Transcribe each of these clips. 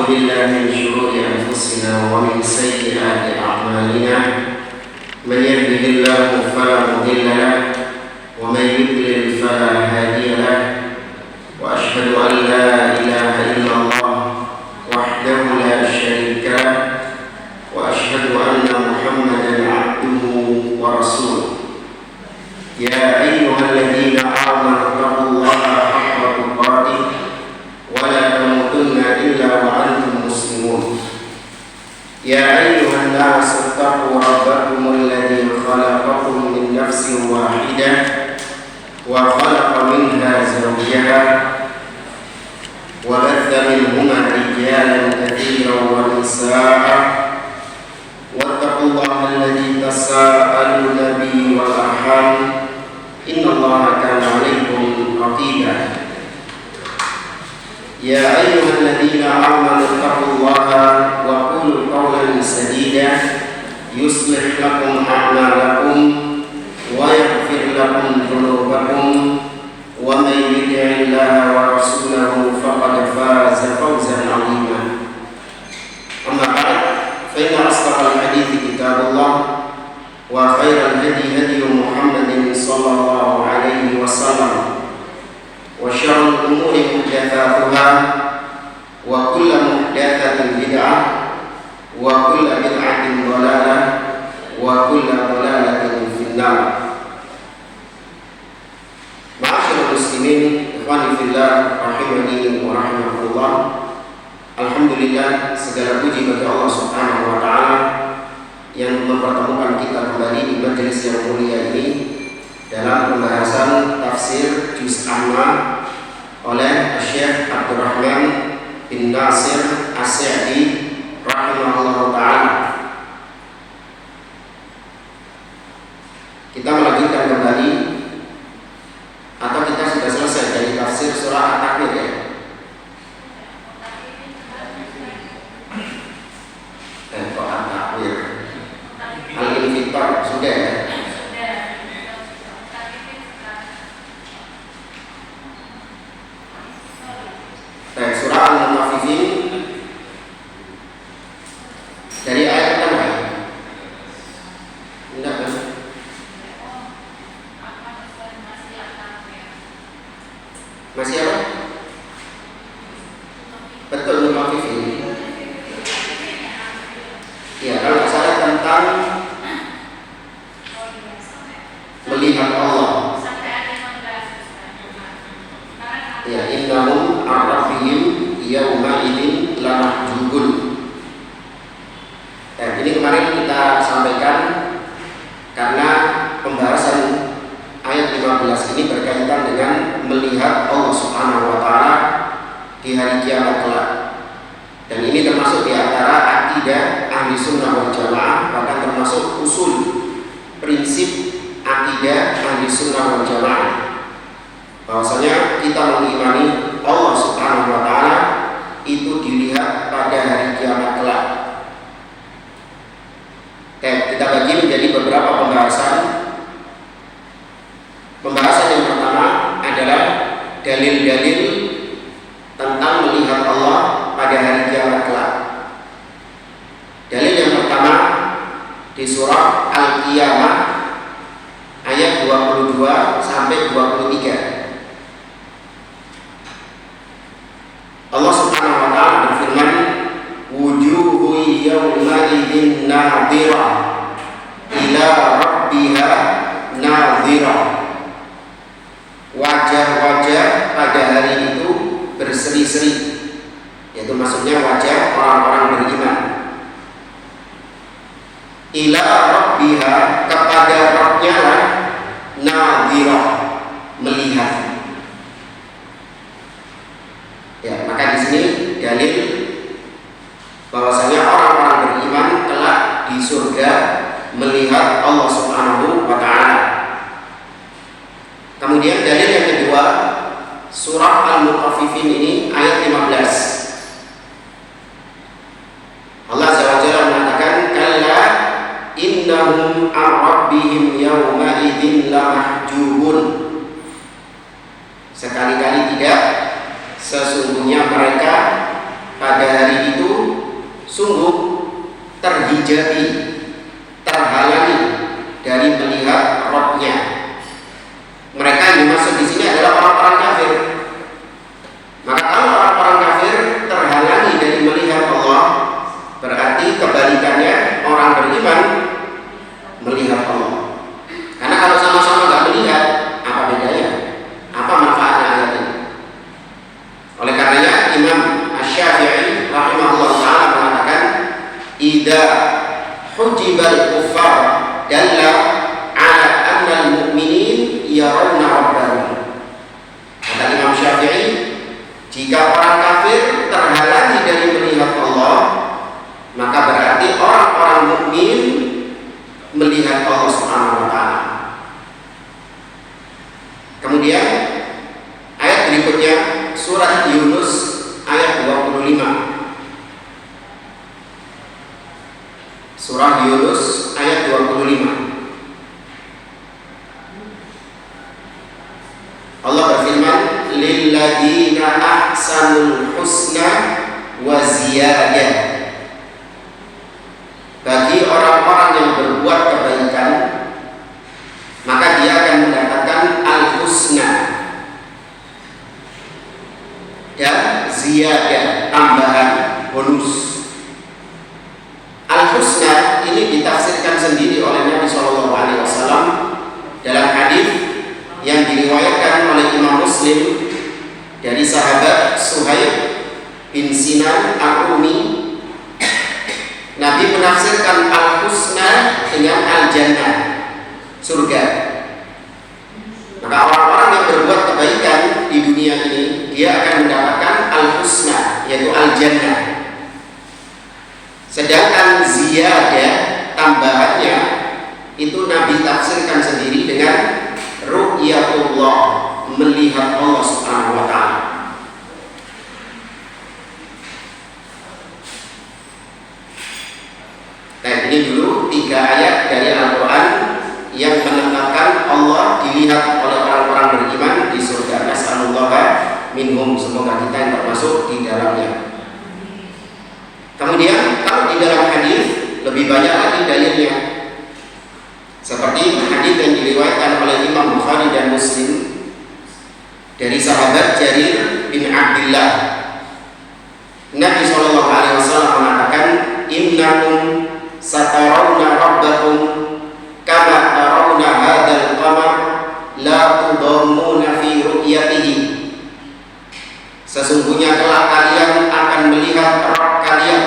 بالله من شرور أنفسنا ومن سيئات أعمالنا من يهده الله فلا مضل له ومن يضلل فلا هادي له وأشهد أن لا إله إلا الله وحده لا شريك له وأشهد أن محمدا عبده ورسوله يا أيها الذين آمنوا اتقوا الله حق تقاته ولا تموتن إلا وأنتم مسلمون يا أيها الناس اتقوا ربكم الذي خلقكم من نفس واحدة وخلق منها زوجها وبث منهما رجالا كثيرا ونساء واتقوا الله الذي تساءلون به والأرحام إن الله كان عليكم رقيبا يا أيها الذين آمنوا اتقوا الله وقولوا قولا سديدا يصلح لكم أعمالكم ويغفر لكم ذنوبكم ومن يطع الله ورسوله فقد فاز فوزا عظيما أما بعد فإن أصدق الحديث كتاب الله وخير الهدي هدي محمد صلى الله عليه وسلم وشر الأمور محدثاتها وكل محدثة بدعة وكل بدعة ضلالة وكل ضلالة في النار. Ma'asyiral muslimin, ikhwani fillah, rahimani wa rahimakumullah. Alhamdulillah, segala puji bagi Allah Subhanahu wa taala yang mempertemukan kita kembali di majelis yang mulia ini dalam pembahasan tafsir juz amma oleh Syekh Abdurrahman bin Nasir As-Sa'di rahimahullah taala. Kita melanjutkan kembali, atau kita sudah selesai dari tafsir surah At-Takwir ya? Kok At-Takwir? Al-Infitar sudah ya? Surah Al-Mutaffifin dari ayat pertama ya? Enggak kan? Masih apa? Betul, Mutaffifin. Ya, kalau saya tentang melihat Allah. Ya, innahum ar-rabbihim yawma idzin lamahjubun. Ini kemarin kita sampaikan karena pembahasan ayat 15 ini berkaitan dengan melihat Allah Subhanahu wa taala di hari kiamat kelak. Dan ini termasuk di antara akidah ahli sunnah wal jamaah, bahkan termasuk usul prinsip akidah ahli sunnah wal jamaah, bahwasanya kita mengimani Allah Subhanahu wa taala itu dilihat pada hari kiamat kelak. Kita bagi menjadi beberapa pembahasan. Pembahasan yang pertama adalah dalil-dalil tentang melihat Allah pada hari kiamat kelak. Dalil yang pertama di surah Al-Qiyamah ayat 22 sampai 23. Allah Subhanahu wa taala berfirman, wujuhu yawma idzin nadhirah ila rabbiha nadhirah. Wajah-wajah pada hari itu berseri-seri, yaitu maksudnya wajah orang-orang beriman. Ila rabbiha, kepada Rabbnya lah, nadhirah, melihat. Ya, maka di sini dalil bahwasanya orang-orang beriman kelak di surga melihat Allah Subhanahu wa taala. Kemudian dalil yang kedua, surah Al-Mutaffifin ini ayat 15. Allah Azza wa Jalla mengatakan, kalla innahum ar-rabbihim yawma idzin lamahjubun. Sekali-kali tidak, sesungguhnya mereka pada hari itu terhijabi, terhalangi dari melihat Rabb-nya. Mereka yang dimaksud di sini adalah orang-orang kafir. Maka kalau orang-orang kafir terhalangi dari melihat Allah, berarti kebalikannya orang beriman melihat Allah. Karena kalau sama-sama nggak melihat, apa bedanya? Apa manfaatnya ayat ini? Oleh karenanya Imam Asy-Syafi'i rahimahullah taala mengatakan, "Idza hujibal kuffar dalla ala anna al-mu'minin yarawna rabbahum." Kata Imam Syafi'i, jika orang kafir terhalangi dari melihat Allah, maka berarti orang-orang mukmin melihat Allah Subhanahu wa taala. Kemudian ayat berikutnya surat Yunus ayat 25. Surah Yunus ayat 25. Allah berfirman, "Lilladzina ahsanul husna wa ziyadah." Bagi orang-orang yang berbuat kebaikan, maka dia akan mendapatkan al-husna dan ziyadah, tambahan, bonus. Al-husna ini ditafsirkan sendiri oleh Nabi SAW dalam hadis yang diriwayatkan oleh Imam Muslim dari sahabat Suhaib bin Sinan Ar-Rumi. Nabi menafsirkan al-husna dengan al-jannah, surga. Maka orang-orang yang berbuat kebaikan di dunia ini, dia akan mendapatkan al-husna, yaitu al-jannah. Sedangkan ziyadah, tambahannya, itu Nabi tafsirkan sendiri dengan ru'yatullah, melihat Allah Subhanahu wa ta'ala. Nah, ini dulu 3 ayat dari Al-Quran yang menetapkan Allah dilihat oleh orang-orang beriman di surga. Nas'alullaha minhum, semoga kita yang termasuk di dalamnya. Kemudian kalau di dalam hadis lebih banyak lagi dalilnya, seperti hadis yang diriwayatkan oleh Imam Bukhari dan Muslim dari sahabat Jarir bin Abdullah. Nabi SAW mengatakan, "Innakum satarawna rabbakum kama tarawna hadzal qamar la tudammuna fi ru'yatihi." Sesungguhnya kelak kalian akan melihat Rabb kalian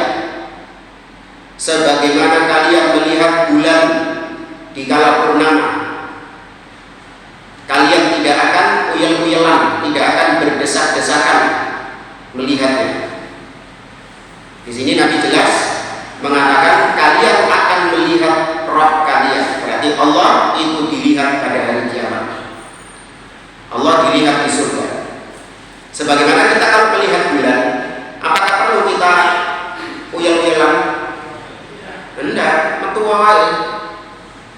sebagaimana kalian melihat bulan di kala purnama. Kalian tidak akan uyel-uyelan, tidak akan berdesak-desakan melihatnya. Di sini Nabi jelas mengatakan kalian akan melihat Rabb kalian. Berarti Allah itu dilihat pada hari kiamat. Allah dilihat di surga. Sebagaimana kita kalau melihat bulan, apakah perlu kita uyel-uyelan? Tidak, metu wae.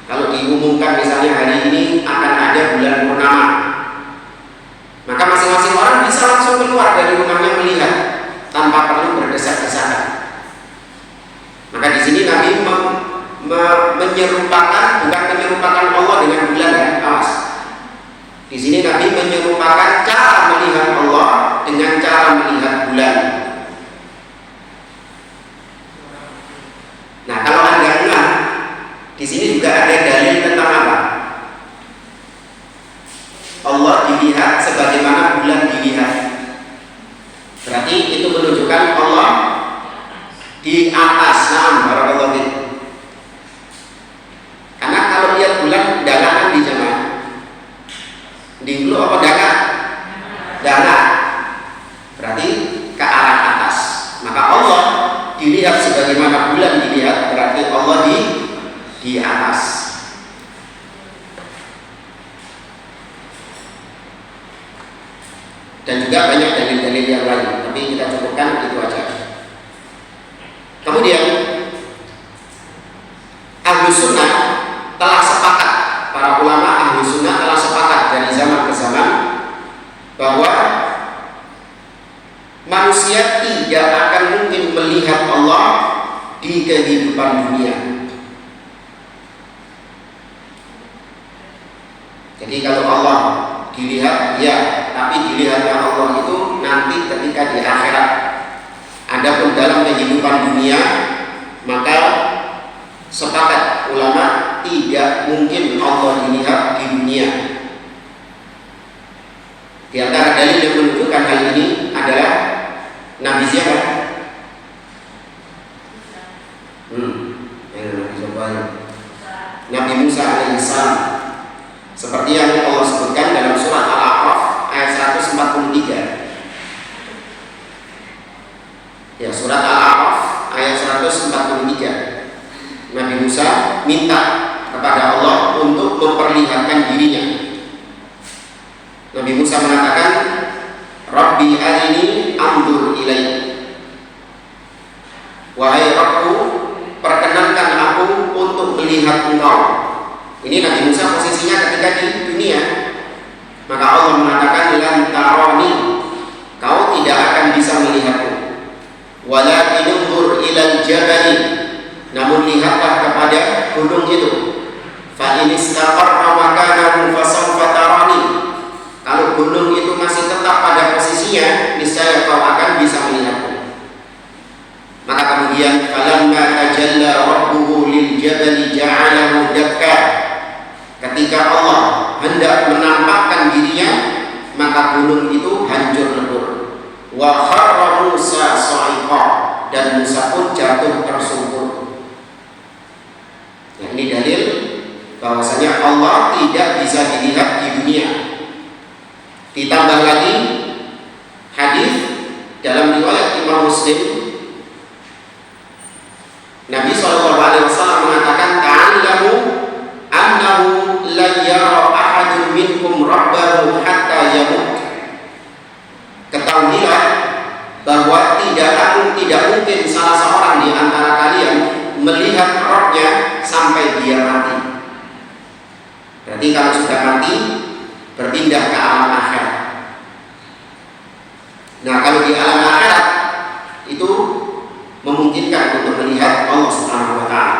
Kalau diumumkan misalnya hari ini akan ada bulan purnama, maka masing-masing orang bisa langsung keluar dari rumahnya melihat tanpa perlu berdesak-desakan. Maka di sini Nabi menyerupakan, bukan menyerupakan Allah dengan bulan, ya, awas. Di sini Nabi menyerupakan cara melihat Allah dengan cara melihat bulan. Nah, kalau Anda ingat, di sini juga ada dalil tentang apa? Allah dilihat sebagaimana bulan dilihat. Berarti itu menunjukkan Allah di atas. Naam, barakallahu fiik. Karena kalau lihat bulan dalangan di jamaah. Di dulu apa dalam? Dalam. Berarti ke arah atas. Maka Allah dilihat sebagaimana bulan dilihat, berarti Allah di atas. Dan juga banyak dalil-dalil yang lain, tapi kita cukupkan itu aja. Kemudian Ahlus Sunnah telah sepakat, para ulama Ahlus Sunnah telah sepakat dari zaman ke zaman bahwa manusia tidak akan mungkin melihat Allah di di kehidupan dunia. Jadi kalau Allah dilihat, ya, tapi dilihatnya Allah itu nanti ketika di akhirat. Adapun dalam kehidupan dunia, maka sepakat ulama tidak mungkin Allah dilihat di dunia. Di antara dalil yang menunjukkan hal ini adalah Nabi siapa? Nabi Musa alaihissalam. Seperti yang Allah sebutkan dalam surat Al-A'raf ayat 143. Ya, surat Al-A'raf ayat 143. Nabi Musa minta kepada Allah untuk memperlihatkan dirinya. Nabi Musa mengatakan, Rabbi arini anzur ilaik. Wahai Rabbku, perkenankan aku untuk melihat engkau. Ini Nabi Musa posisinya ketika di dunia. Maka Allah mengatakan, lan tarani, kau tidak akan bisa melihatku. Walakin unzur ilal jabali, namun lihatlah kepada gunung itu. Fa in istaqarra makanahu fasawfa tarani. Kalau gunung itu masih tetap pada posisinya, niscaya kau akan bisa melihatku. Maka kemudian falamma tajalla rabbuhu lil jabali ja'alahu dakka. Ketika Allah hendak menampakkan dirinya, maka gunung itu hancur lebur. Wa kharra Musa sa'iqa, dan Musa pun jatuh tersungkur. Nah, ini dalil bahwasanya Allah tidak bisa dilihat di dunia. Ditambah lagi hadis dalam riwayat Imam Muslim, Nabi SAW mengatakan, ta'allamu annahu la yara ahadun minkum rabbahu hatta yamut. Ketahuilah bahwa tidak mungkin salah seorang di antara kalian melihat Rabbnya sampai dia mati. Berarti kalau sudah mati, berpindah ke alam akhirat. Nah, kalau di alam akhirat itu memungkinkan untuk melihat Allah Subhanahu wa Ta'ala.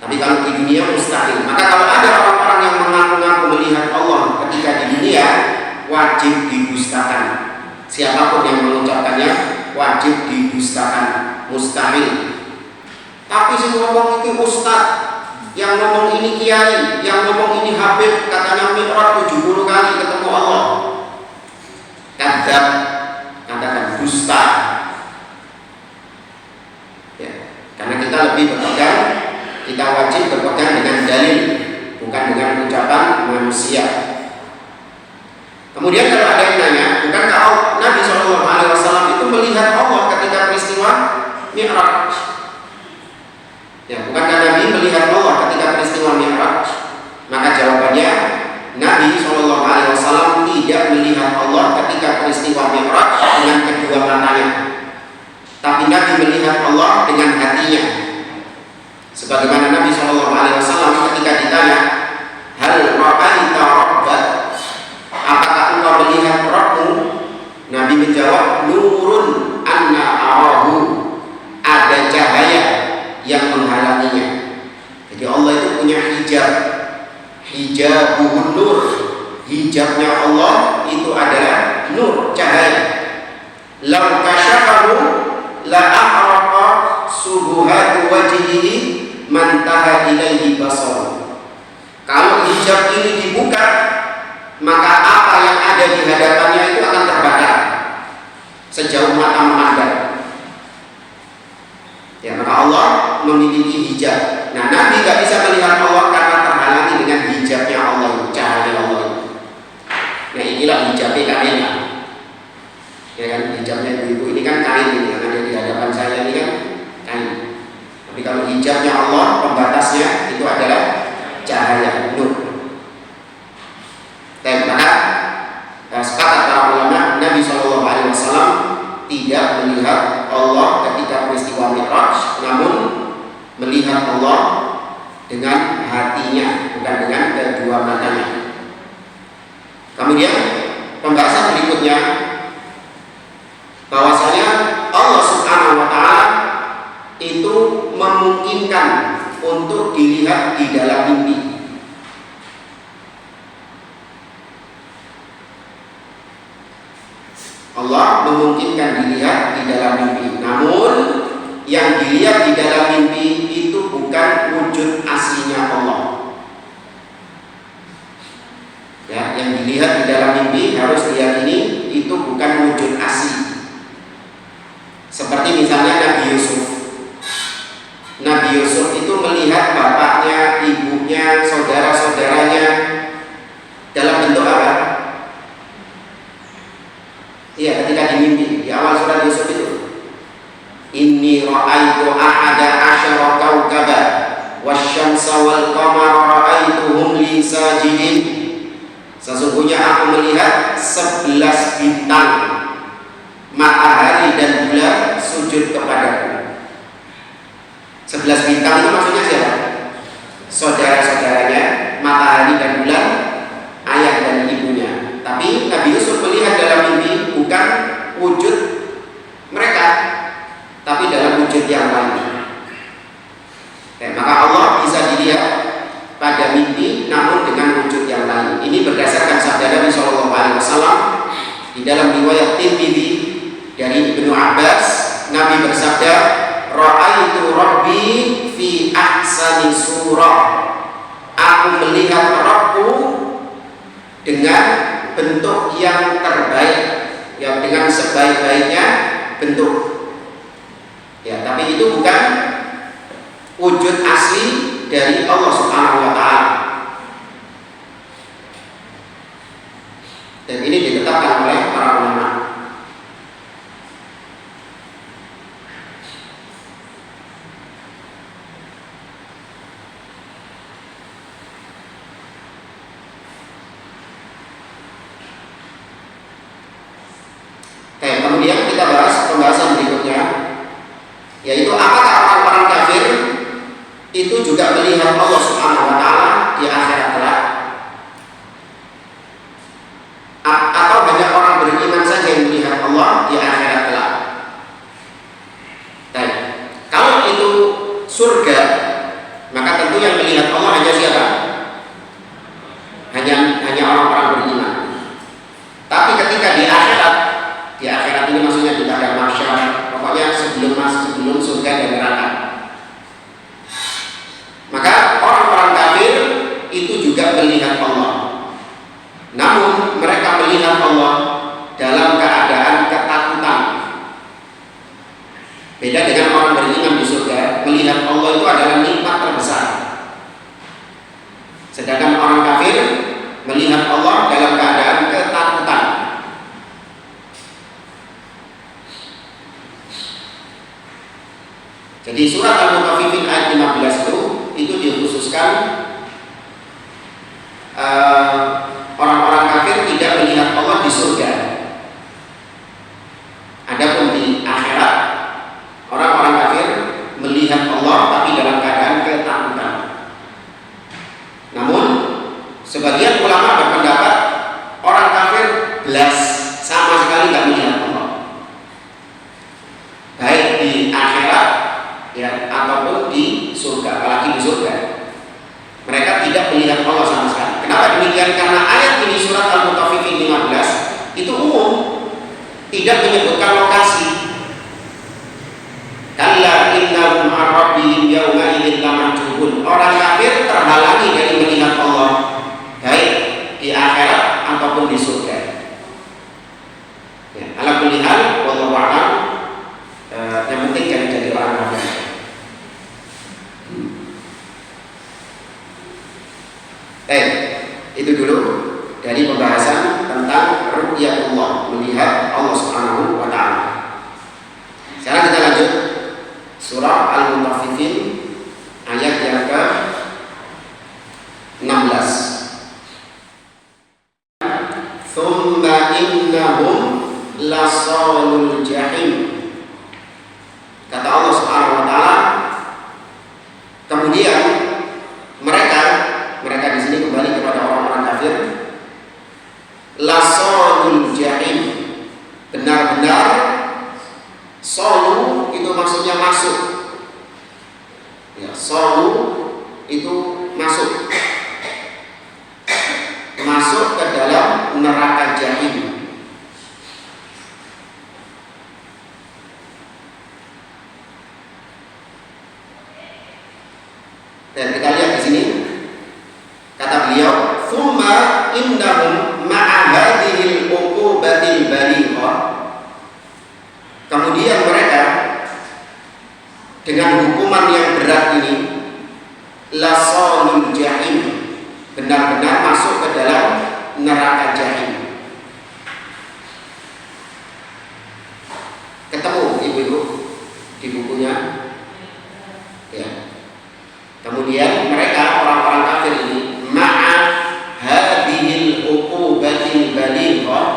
Tapi kalau di dunia mustahil. Maka kalau ada orang-orang yang mengaku-ngaku melihat Allah ketika di dunia, wajib didustakan. Siapapun yang mengucapkannya wajib didustakan, mustahil. Tapi semua ngomong itu ustaz, yang ngomong ini kiai, yang ngomong ini habib, katanya mi'raj 70 kali ketemu Allah. Kadzab, katakan dusta. Ya, karena kita lebih berpegang, kita wajib berpegang dengan dalil, bukan dengan ucapan manusia. Kemudian kalau ada yang nanya, bukankah Nabi SAW itu melihat Allah ketika peristiwa Mi'raj? Ya, bukankah Nabi melihat Allah ketika peristiwa Mi'raj? Maka jawabannya, Nabi SAW tidak melihat Allah ketika peristiwa Mi'raj dengan kedua matanya, tapi Nabi melihat Allah dengan hatinya. Sebagaimana Nabi SAW ketika ditanya, hal ra'aita rabbak, apakah engkau melihat Rabbmu? Nabi menjawab, nurun anna arahu, ada cahaya yang menghalanginya. Jadi Allah itu punya hijab, hijabuhun nur, hijabnya Allah itu adalah nur, cahaya. Lau kasyafahu la ahraqa subuhatu wajhihi man taha ilaihi basar. Kalau hijab ini dibuka, maka apa yang ada di hadapannya itu akan terbakar sejauh mata memandang. Ya, maka Allah memiliki hijab. Nah, Nabi gak bisa melihat Allah karena terhalangi dengan hijabnya Allah, cahaya Allah. Nah, inilah hijabnya kain. Ya kan, hijabnya ibu-ibu ini kan kain ini, yang ada di hadapan saya ini kan kain. Tapi kalau hijabnya Allah, pembatasnya itu adalah cahaya, nur. Dan maka sepakat para ulama, Nabi SAW tidak melihat Allah ketika peristiwa Mi'raj, namun melihat Allah dengan hatinya, bukan dengan kedua matanya. Kemudian pembahasan berikutnya, bahwasanya Allah Subhanahu wa Ta'ala itu memungkinkan untuk dilihat di dalam mimpi. Allah memungkinkan dilihat di dalam mimpi. Namun yang dilihat di dalam mimpi itu bukan wujud aslinya Allah. Ya, yang dilihat di dalam mimpi harus diyakini itu bukan wujud asli. Seperti misalnya Nabi Yusuf. Nabi Yusuf itu melihat bapaknya, ibunya, saudara-saudaranya dalam bentuk apa? Iya, ketika dimimpi di awal surat Yusuf itu. Inni ra'aitu ahada asyara kawkaba wasyamsa wal qamara ra'aituhum li sajidin. Sesungguhnya aku melihat 11 bintang, matahari dan bulan sujud kepadaku. 11 bintang itu maksudnya siapa? Saudara-saudaranya, matahari dan bulan, ayah dan ibunya. Tapi Nabi Yusuf melihat dalam mimpi bukan wujud mereka, tapi dalam wujud yang lain. Maka Allah bisa dilihat pada mimpi, namun dengan wujud yang lain. Ini berdasarkan sabda Nabi SAW di dalam riwayat Tirmidzi dari Ibnu Abbas. Nabi bersabda, "Ra'aitu Rabbi fi ahsani surah." Aku melihat Rabbku dengan bentuk yang terbaik, yang dengan sebaik-baiknya bentuk. Ya, tapi itu bukan wujud asli dari Allah Subhanahu wa taala. Dan ini ditetapkan oleh para ulama. Kemudian kita bahas pembahasan berikutnya, yaitu apakah orang-orang kafir itu juga melihat Allah Subhanahu wa taala di akhirat kelak, atau hanya orang beriman saja yang melihat Allah di akhirat kelak. Dan kalau itu surga, maka tentu yang melihat Allah hanya siapa? Hanya orang-orang beriman. Tapi ketika di akhirat ini maksudnya di padang mahsyar, pokoknya sebelum surga dan neraka, maka orang-orang kafir itu juga melihat Allah. Namun mereka melihat Allah dalam keadaan ketakutan. Beda dengan orang beriman di surga, melihat Allah itu adalah nikmat terbesar. Sedangkan orang kafir melihat Allah dalam keadaan ketakutan. Jadi surat Al-Mutaffifin ayat 15 itu dikhususkan orang-orang kafir tidak melihat Allah di surga. Adapun di akhirat, orang-orang kafir melihat Allah tapi dalam keadaan ketakutan. Namun sebagian ulama berpendapat orang kafir belas sama sekali tidak melihat Allah, baik di akhirat ya ataupun di surga. Apalagi di surga mereka tidak melihat Allah sama sekali. Kenapa demikian? Karena ayat ini surat Al-Mutaffifin 15 itu umum, tidak menyebutkan lokasi. Kalla innahum an rabbihim yawma idzin lamahjubun. Orang kafir terhalangi dari melihat Allah baik di akhirat ataupun di surga. Ya, ala kulli hal wallahu a'lam. Yang penting jangan jadi orang kafir. Itu dulu dari pembahasan tentang ru'yatullah, melihat Allah Subhanahu wa taala. Sekarang kita lanjut surah Al-Mutaffifin ayat yang ke-16. Tsumma innahum lasalul jahim. Kata Allah Subhanahu wa taala, kemudian mereka di sini kembali kepada orang-orang kafir, lasalul jahim, benar-benar solu itu maksudnya masuk. Ya, masuk ke dalam neraka jahim. Dan kita lihat di sini kata beliau, "Tsumma innahum ma'a hadhil uqubatil balighah." Kemudian mereka dengan hukuman yang berat ini, lasalul jahim, benar-benar masuk ke dalam neraka jahim. Ketemu ibu-ibu di bukunya, ya. Kemudian mereka orang-orang kafir ini ma'a hadhil uqubatil balighah.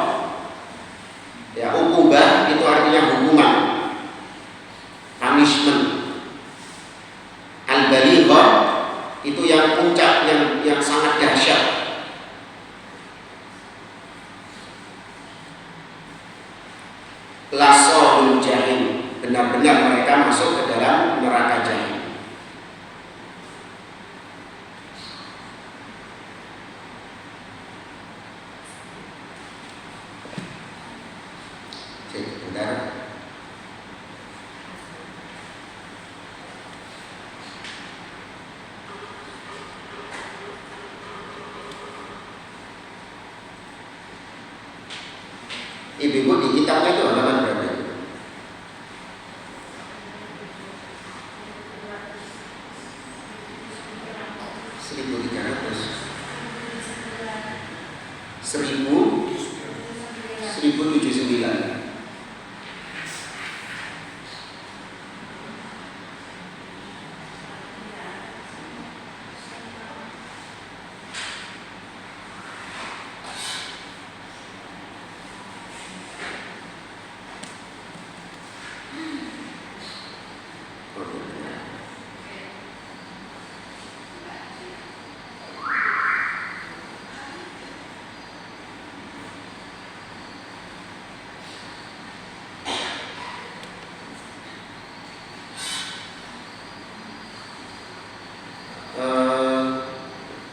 Ya, uqubah itu artinya hukuman, punishment. Al-balighah itu yang puncak, yang sangat dahsyat. Lasalul jahim, benar-benar mereka masuk ke dalam neraka jahim. Sebentar. Ibu-ibu di kitabnya itu halaman berapa? 1300. 1079.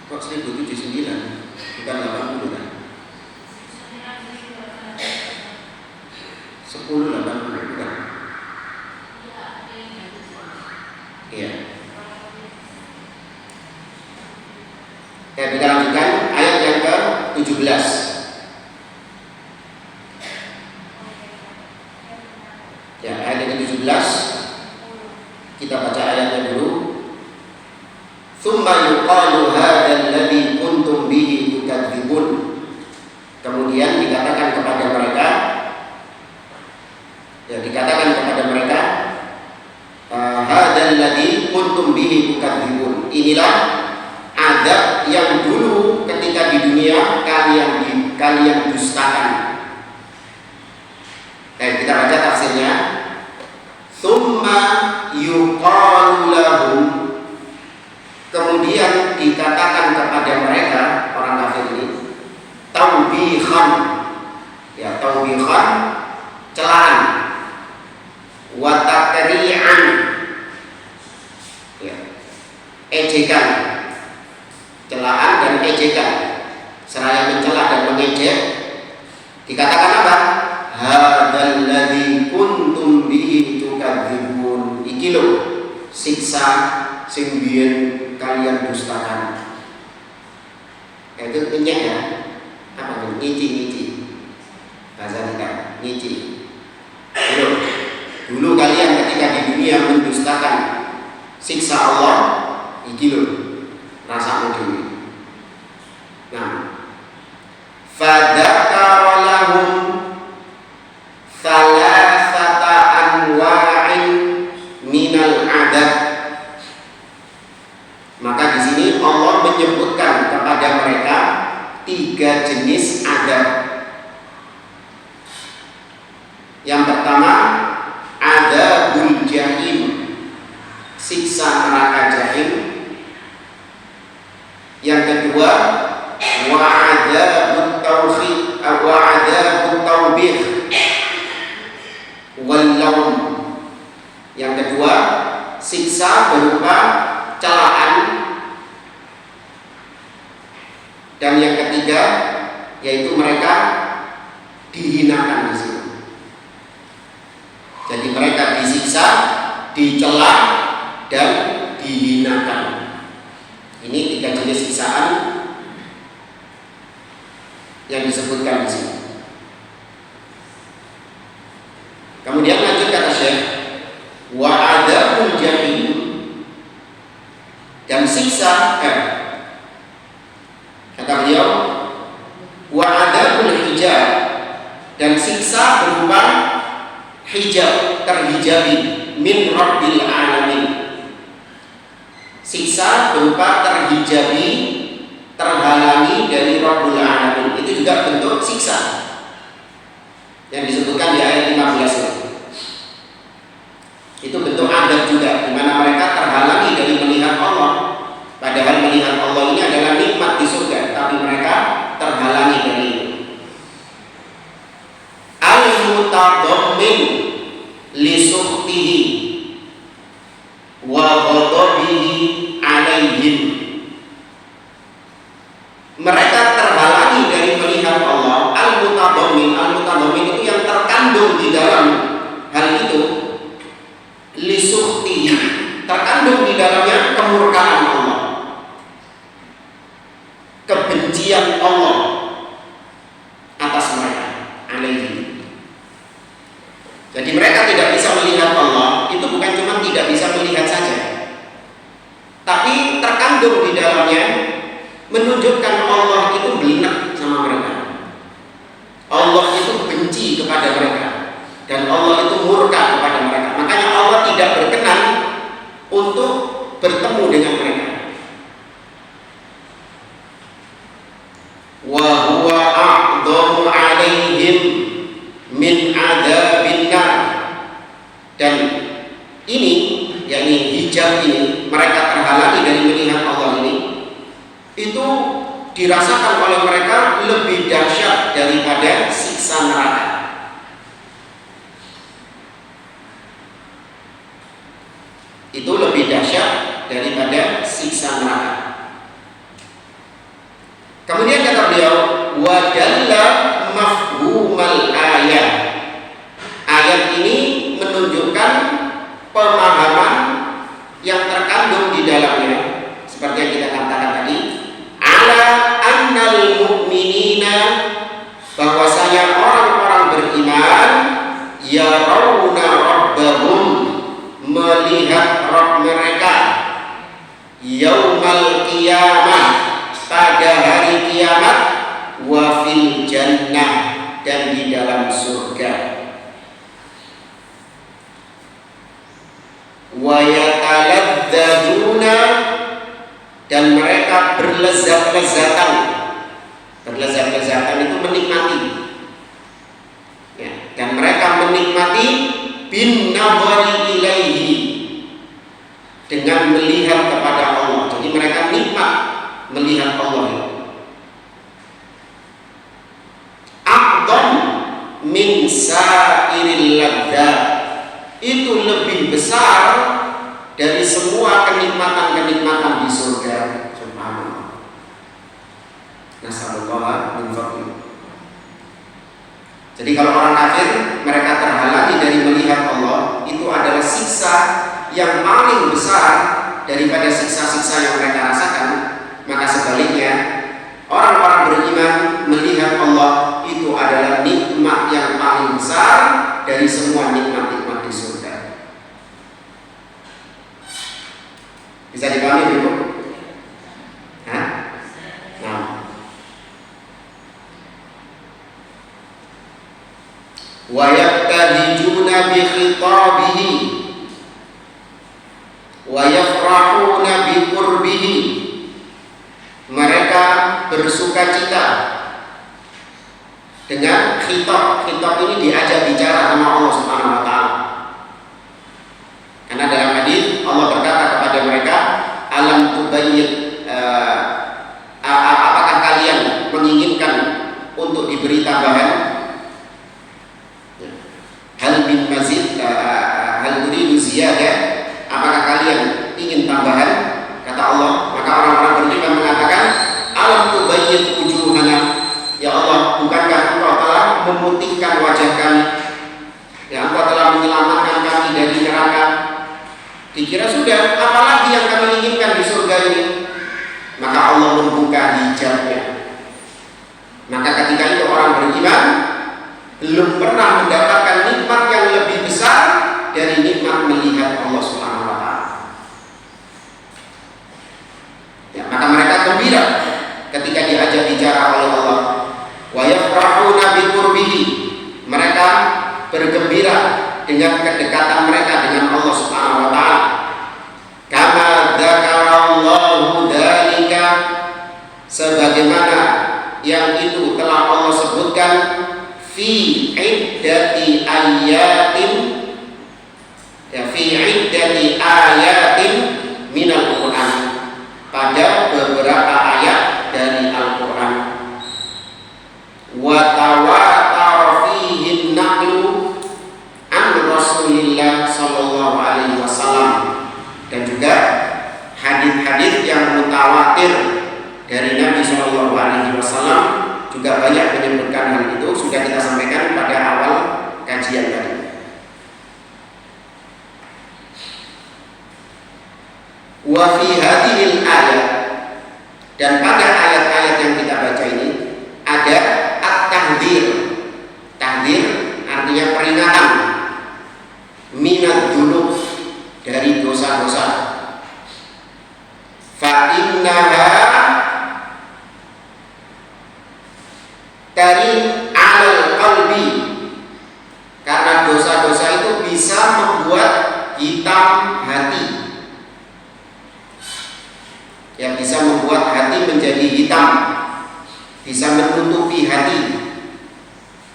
Kok 1079 bukan 80 kan? 1080 bukan? Iya. Kita lanjutkan ayat yang ke-17. Ya, ayat yang ke-17 kita baca ayatnya dulu. Tsumma yuqalu hadzal ladzi kuntum bihi tukadzibun. Kemudian dikatakan kepada mereka, hadzal ladzi kuntum bihi tukadzibun. Inilah azab yang dulu ketika di dunia kalian dustakan. Kita baca tafsirnya. Tsumma yuqalu lahum, kemudian dikatakan kepada mereka orang kafir ini, taubihan, ya, taubihan, celaan, wa takri'an, ya, ejekan, celaan dan ejekan, seraya mencela dan mengejek. Dikatakan apa? Hadzal ladzi kuntum bihi tukadzibun. Iki lho siksa sing biyen kalian dustakan. Itu kenyang ya. Apa itu? Ngici. Bahasa kita, ngici. Dulu kalian ketika di dunia mendustakan siksa Allah, iki lho rasamu dhewe. Nah, fadzakara lahum thalathata anwa'in minal adab. Maka di sini Allah menyebutkan kepada mereka 3 jenis adab. Yang pertama, adzabul jahim, siksa neraka jahim. Yang kedua, wa'adzabut tauhid, wa'adzabut taubih wal laum. Yang kedua, siksa berupa celaan Dan yang ketiga yaitu mereka dihinakan di sini. Jadi mereka disiksa, dicela dan dihinakan. Ini 3 jenis siksaan yang disebutkan di sini. Kemudian lanjut kata Syekh, wa adzabul jahim, dan siksa kata beliau, wa adzabul hijab, dan siksa berupa hijab, terhijabi, min rabbil alamin. Siksa berupa terhijabi, terhalangi dari Rabbul Alamin. Itu juga bentuk siksa yang disebutkan di ayat 15 itu. Itu bentuk adab juga, di mana mereka terhalangi dari melihat Allah. Padahal melihat Allah ini adalah nikmat di surga, tapi mereka terhalangi dari itu. Al-mutadammin li sukhtihi wa ghadabihi alaihim. Mereka terhalangi dari melihat Allah. Al-mutadammin itu yang terkandung di dalam hal itu, li sukhtihi, terkandung di dalamnya kemurkaan Allah, kebencian Allah atas mereka, alaihim. Jadi mereka tidak bisa melihat Allah, itu bukan cuma tidak bisa melihat saja, tapi terkandung di dalamnya menunjukkan Allah itu belinak sama mereka. Allah itu benci kepada mereka dan Allah itu murka kepada mereka. Makanya Allah tidak berkenan untuk bertemu dengan mereka. Wa huwa a'dhamu 'alaihim min 'adzabin nar. Dan ini, yakni hijab ini, mereka terhalangi dari melihat Allah ini, itu dirasakan oleh mereka lebih dahsyat daripada siksa neraka. Itu lebih dahsyat daripada siksa neraka. Kemudian kata beliau, wa dalla mafhumal ayat. Ayat ini menunjukkan pemahaman yang terkandung di dalamnya, seperti yang kita katakan tadi, ala annal mu'minina, bahwasanya orang-orang beriman yarawna rabbahum, melihat Rabb mereka, yaumal qiyamah, pada hari kiamat, wa fil jannah, dan di dalam surga, wa yataladzadzuna, dan mereka berlezat-lezatan. Berlezat-lezatan itu menikmati, ya, dan mereka menikmati bin nadhari ilaihi, dengan melihat kepada Allah. Jadi mereka nikmat melihat Allah. A'dham min sa'iril ladzat, itu lebih besar dari semua kenikmatan-kenikmatan di surga. Subhanallah. Nasallallahu min fadli. Jadi kalau orang kafir, mereka terhalangi dari melihat Allah, itu adalah siksa yang paling besar daripada siksa-siksa yang mereka rasakan. Maka sebaliknya, orang-orang beriman melihat Allah itu adalah nikmat yang paling besar dari semua nikmat-nikmat di surga. Bisa dipahami Ibu? Hah? Nah. Wa yaktahijuna bi khitabihi wa yafrahuna bi qurbihi. Mereka bersukacita dengan khitab. Khitab ini diajak bicara sama Allah Subhanahu wa taala. Karena dalam hadis Allah berkata kepada mereka, alam tubayyin, apakah kalian menginginkan untuk diberi tambahan? Hal min mazid, hal turidu ziyadah, apakah kalian ingin tambahan? Kata Allah. Maka orang-orang beriman mengatakan, alam tubayyin dengan kedekatan mereka dengan Allah Subhanahu wa taala. Kama dzakarallahu dzalika, sebagaimana yang itu telah Allah sebutkan fi iddati ayatin, ya, fi iddati ayatin minal Qur'an, pada beberapa ayat dari Al-Qur'an. Wa tawatara fihi naqlu an Rasulillah sallallahu alaihi wasallam, dan juga hadis-hadis yang mutawatir dari Nabi sallallahu alaihi wasallam juga banyak menyebutkan hal itu. Sudah kita sampaikan pada awal kajian tadi. Wa fi hadhil ayat, dan pada ayat-ayat yang kita baca ini ada at-tahdzir. Tahdzir artinya peringatan, minad dzunub, dari dosa-dosa. Fa innaha tarin 'alal qalbi, karena dosa-dosa itu bisa membuat hitam hati, yang bisa membuat hati menjadi hitam, bisa menutupi hati.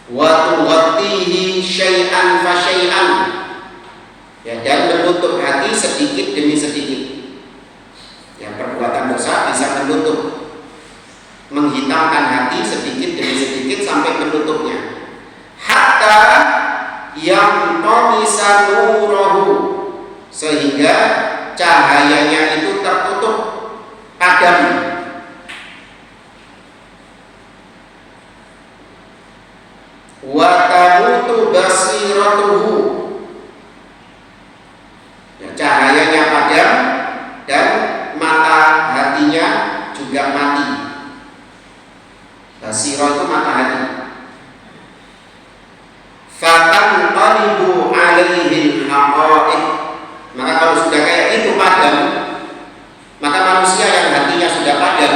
Wa tughtihi syai'an fa syai'an, ya, dan menutup hati sedikit demi sedikit. Ya, perbuatan dosa bisa menutup, menghitamkan hati sedikit demi sedikit sampai menutupnya. Hatta yang tomisa nurahu, sehingga cahayanya itu tertutup, padam. Wa tamutu basiratuhu, ya, cahayanya padam dan mata hatinya juga mati. Basirah itu mata hati. Fatan qalibu alaihi haqa'iq, maka kalau sudah kayak itu padam, maka manusia yang hatinya sudah padam,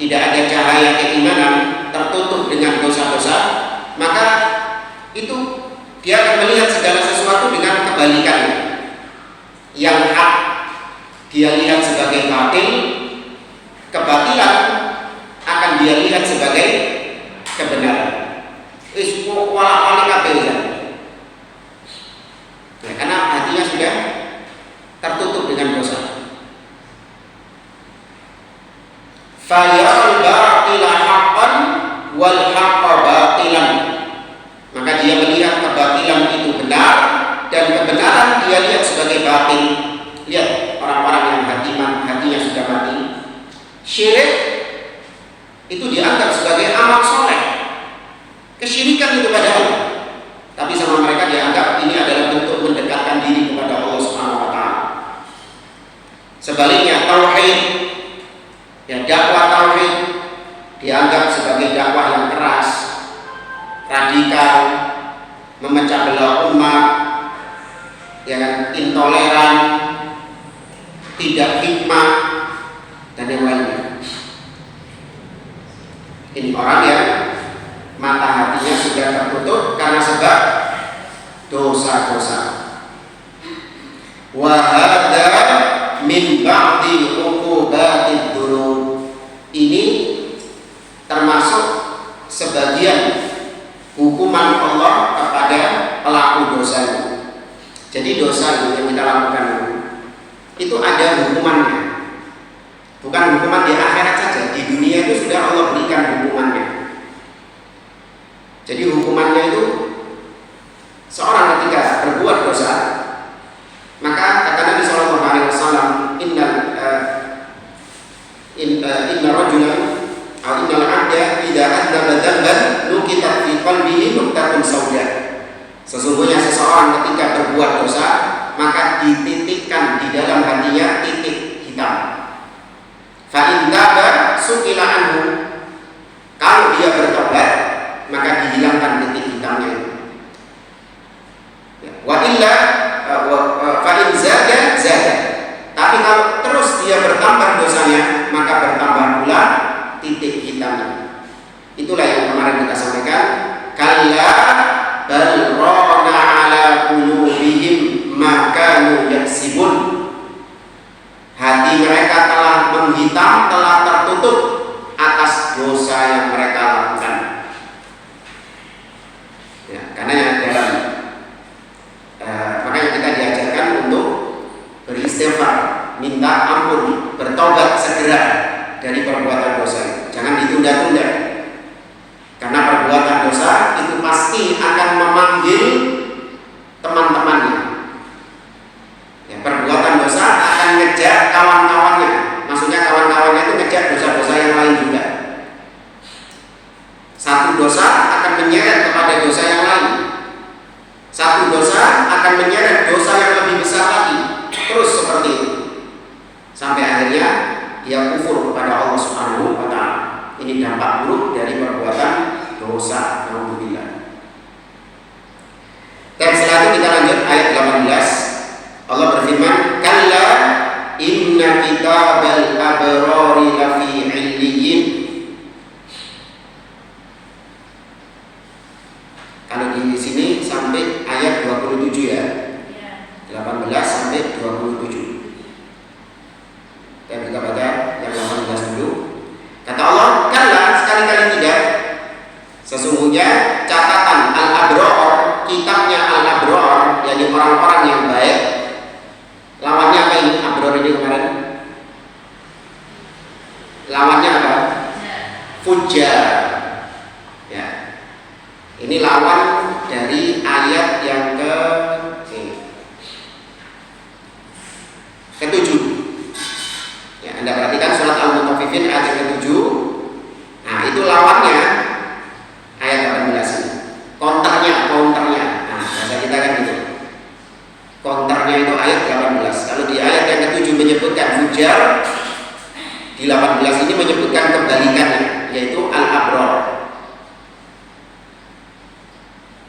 tidak ada cahaya keimanan, tertutup dengan dosa-dosa, maka itu dia akan melihat segala sesuatu dengan kebalikannya. Yang hak dia lihat sebagai batil, kebatilan akan dia lihat sebagai kebenaran. Nah, karena hatinya sudah tertutup dengan dosa. Fayal batila haqqan wal haqqa batilan, maka dia melihat kebatilan itu benar dan kebenaran dia lihat sebagai batil. Lihat orang-orang yang hatinya sudah mati. Syirik itu dianggap sebagai amal soleh, kesyirikan itu padahal, tapi sama mereka dianggap ini adalah bentuk mendekatkan diri kepada Allah Subhanahu wa taala. Sebaliknya tauhid, ya, dakwah tauhid dianggap sebagai dakwah yang keras, radikal, memecah belah umat, yang intoleran, tidak hikmah, dan yang lainnya. Ini orang yang mata hatinya sudah tertutup karena sebab dosa-dosa. Wa hadza min ba'di uqubatid dzunub, ini termasuk sebagian hukuman Allah kepada pelaku dosa. Jadi dosa yang kita lakukan itu ada hukumannya, bukan hukuman di akhirat saja, di dunia itu sudah Allah berikan hukumannya. Jadi hukumannya itu, seorang ketika berbuat dosa, maka kata Nabi Sallallahu Alaihi Wasallam, inna rajulan atau innal abda idza adzaba dzamban nukitat fi qalbihi nuqtatun sauda. Sesungguhnya seseorang ketika berbuat dosa, maka dititikkan di dalam hatinya titik hitam. Fa in taba sukila anhu, kalau dia bertobat maka dihilangkan titik hitamnya. Wa illa fa in zada zada, tapi kalau terus dia bertambah dosanya, maka bertambah pula titik hitamnya. Itulah yang kemarin kita sampaikan, kalla bal rana ala qulubi yaksibun. Hati mereka telah menghitam, telah tertutup atas dosa yang mereka lakukan. Ya, karena yang dalam makanya kita diajarkan untuk beristighfar, minta ampun, bertobat segera dari perbuatan dosa. Jangan ditunda-tunda. Karena perbuatan dosa itu pasti akan memanggil teman-temannya. Ya, perbuatan dosa akan ngejar kawan-kawannya. Maksudnya kawan-kawannya itu ngejar dosa-dosa yang lain juga. Satu dosa akan menyeret kepada dosa yang lain. Satu dosa akan menyeret dosa yang lebih besar lagi. Terus seperti itu. Sampai akhirnya dia kufur kepada Allah Subhanahu wa taala. Ini dampak buruk dari perbuatan dosa. Alhamdulillah. Dan setelah itu kita lanjut ayat 18. Allah berfirman, "Kalla inna kitabal abrari lafi 'illiyyin." Kalau di sini sampai ayat 27 ya. 18 sampai 27. Dan kita baca yang 18 dulu. Kata Allah, kalla, sekali-kali tidak. Sesungguhnya catatan al-abrar, kitabnya al-abrar, yakni orang-orang yang baik. Lawannya apa ini? Abrar ini kemarin. Lawannya apa? Fujar. Ya. Ini lawan dari ayat yang ke-7. Ya, Anda perhatikan surat Al-Mutaffifin ayat yang ke-7. Nah, itu lawannya ayat 18 ini. Counternya. Nah, bahasa kita kan gitu. Counternya itu ayat 18. Kalau di ayat yang ke-7 menyebutkan fujar, di 18 ini menyebutkan kebalikannya, yaitu al-abrar.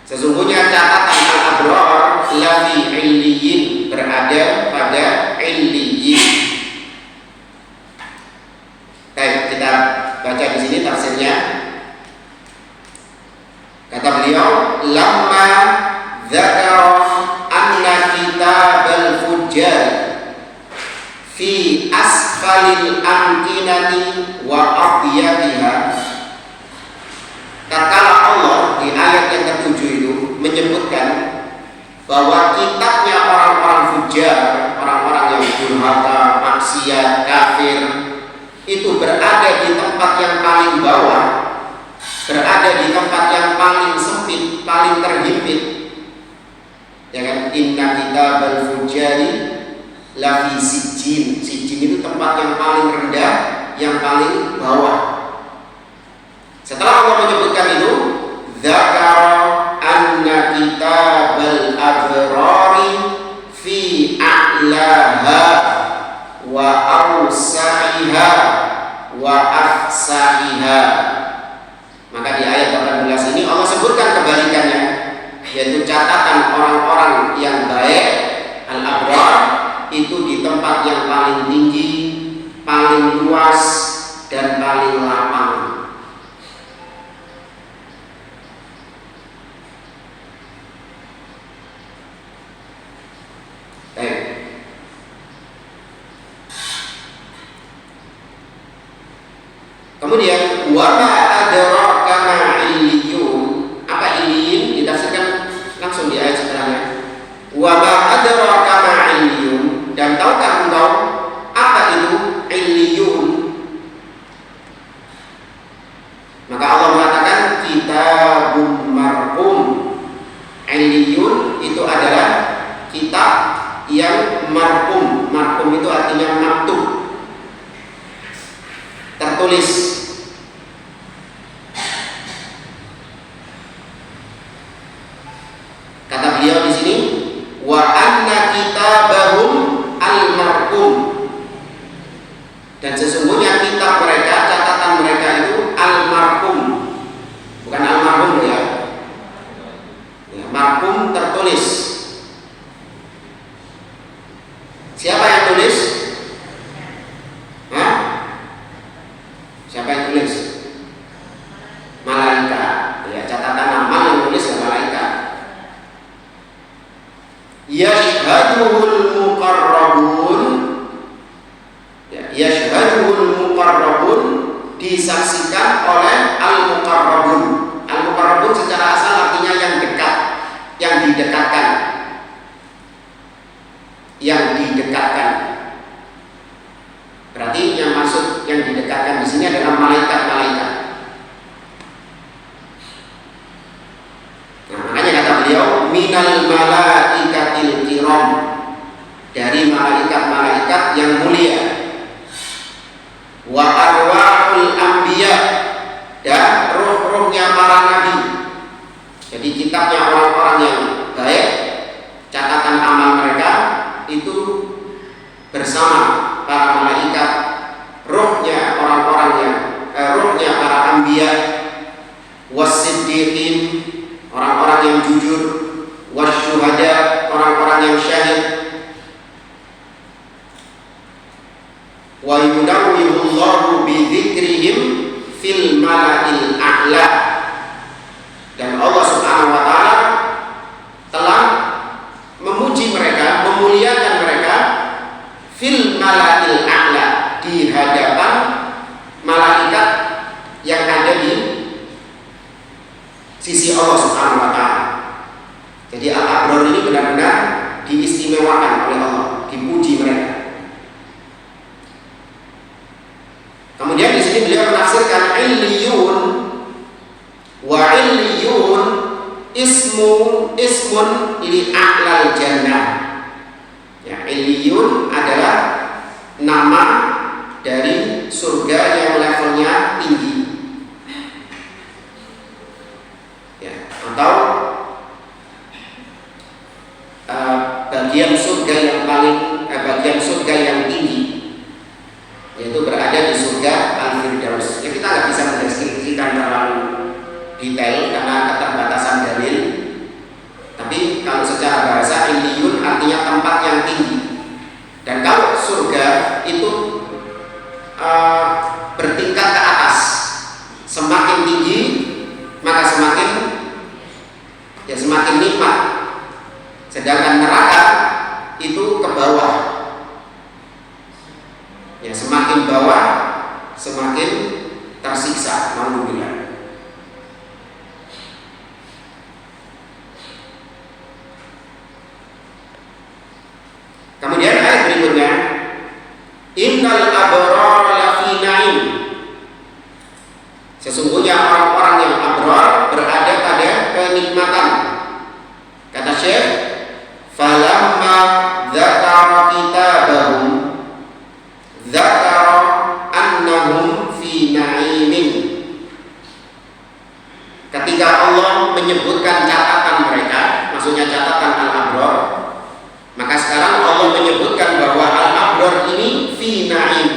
Sesungguhnya catatan al-abrar lafi 'illiyyin, berada pada 'illiyyin. Baik, kita baca di sini tafsirnya. Kata beliau, lamma dzakara anna kitabal fujjar fi asfalil amkinati wa aqyatiha. Tatkala Allah di ayat yang ke-7 itu menyebutkan bahwa kitabnya orang-orang fujar, orang-orang yang durhaka, maksiat, kafir, itu berada di tempat yang paling bawah, berada di tempat yang paling sempit, paling terhimpit. Ya kan? Inna kitabal fujari lafi sijjin. Sijjin itu tempat yang paling rendah, yang paling bawah. Setelah Allah menyebutkan itu, dzakara anna kitabal abrari fi a'laha wa awsa'iha wa afsa'iha. Maka di ayat 18 ini Allah sebutkan kebalikannya, yaitu catatan orang-orang yang baik, al-abrar, itu di tempat yang paling tinggi, paling luas, dan paling lapang. Kemudian wa ma adraka ma illiyun. Apa illiyun? Ditafsirkan langsung di ayat setelahnya. Wa ma adraka ma illiyun. Dan tahukah engkau apa itu illiyun? dan roh-rohnya para nabi. Jadi kitabnya orang-orang yang baik, catatan amal mereka itu bersama para malaikat, rohnya orang-orang yang rohnya para anbiya, was-siddiqin, orang-orang yang jujur, wasyuhada, orang-orang yang syahid, wa yunawwihullahu bi dzikrihim fil mala'il a'la. Dan Allah Subhanahu wa taala telah memuji mereka, memuliakan mereka fil mala'il a'la, di hadapan malaikat yang ada di sisi Allah Subhanahu wa taala. Jadi al-abrar ini benar-benar diistimewakan oleh Allah, dipuji mereka. Kemudian di sini beliau menafsirkan illiyun, wa illiyun ismun li a'lal jannah. Ya, illiyun adalah nama dari surga yang levelnya tinggi. Ya, atau bagian surga yang bagian surga yang tinggi, yaitu berada di surga Al-Firdaus. Ya, kita nggak bisa mendeskripsikan terlalu detail karena keterbatasan dalil. Tapi kalau secara bahasa illiyun artinya tempat yang tinggi. Dan kalau surga itu bertingkat ke atas, semakin tinggi maka semakin nikmat. Sedangkan neraka itu ke bawah. Ya, semakin bawah semakin tersiksa. Alhamdulillah. Kemudian ayat berikutnya, innal abrara lafi na'im. Sesungguhnya orang-orang yang abrar berada pada kenikmatan. Kata Syekh, falamma dzakara kitabahum dzakara annahum fi na'imin. Ketika Allah menyebutkan catatan mereka, maksudnya catatan al-abrar, maka sekarang Allah menyebutkan bahwa al-abrar ini fi na'im,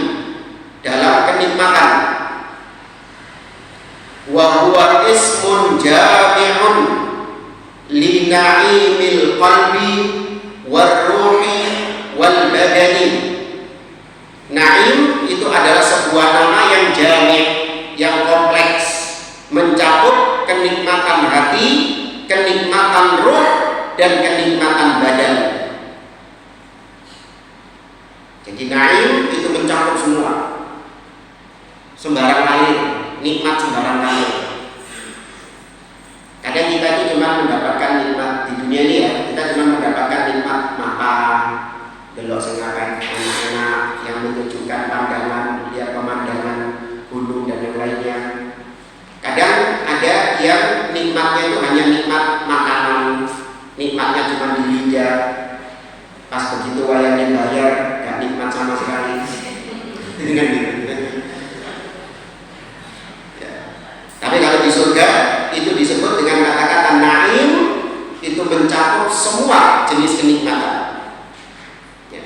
dalam kenikmatan. Wa huwa ismun jami'un li na'imil qalbi war ruhi wal badani. Na'im itu adalah sebuah nama yang jami', yang kompleks, mencakup kenikmatan hati, kenikmatan ruh, dan kenikmatan badan. Jadi na'im itu mencakup semua, sembarang ngalir, nikmat sembarang ngalir. Kadang kita itu cuma mendapatkan nikmat di dunia ini, ya, kita cuma mendapatkan nikmat makan, delok sing enak-enak yang menunjukkan pandangan, lihat pemandangan gunung dan yang lainnya. Kadang ada yang nikmatnya itu hanya nikmat makanan, nikmatnya cuma di lidah. Pas begitu wayangnya bayar, gak nikmat sama sekali. Dengan ya. Tapi kalau di surga itu disebut dengan kata-kata na'im, itu mencakup semua jenis kenikmatan. Ya.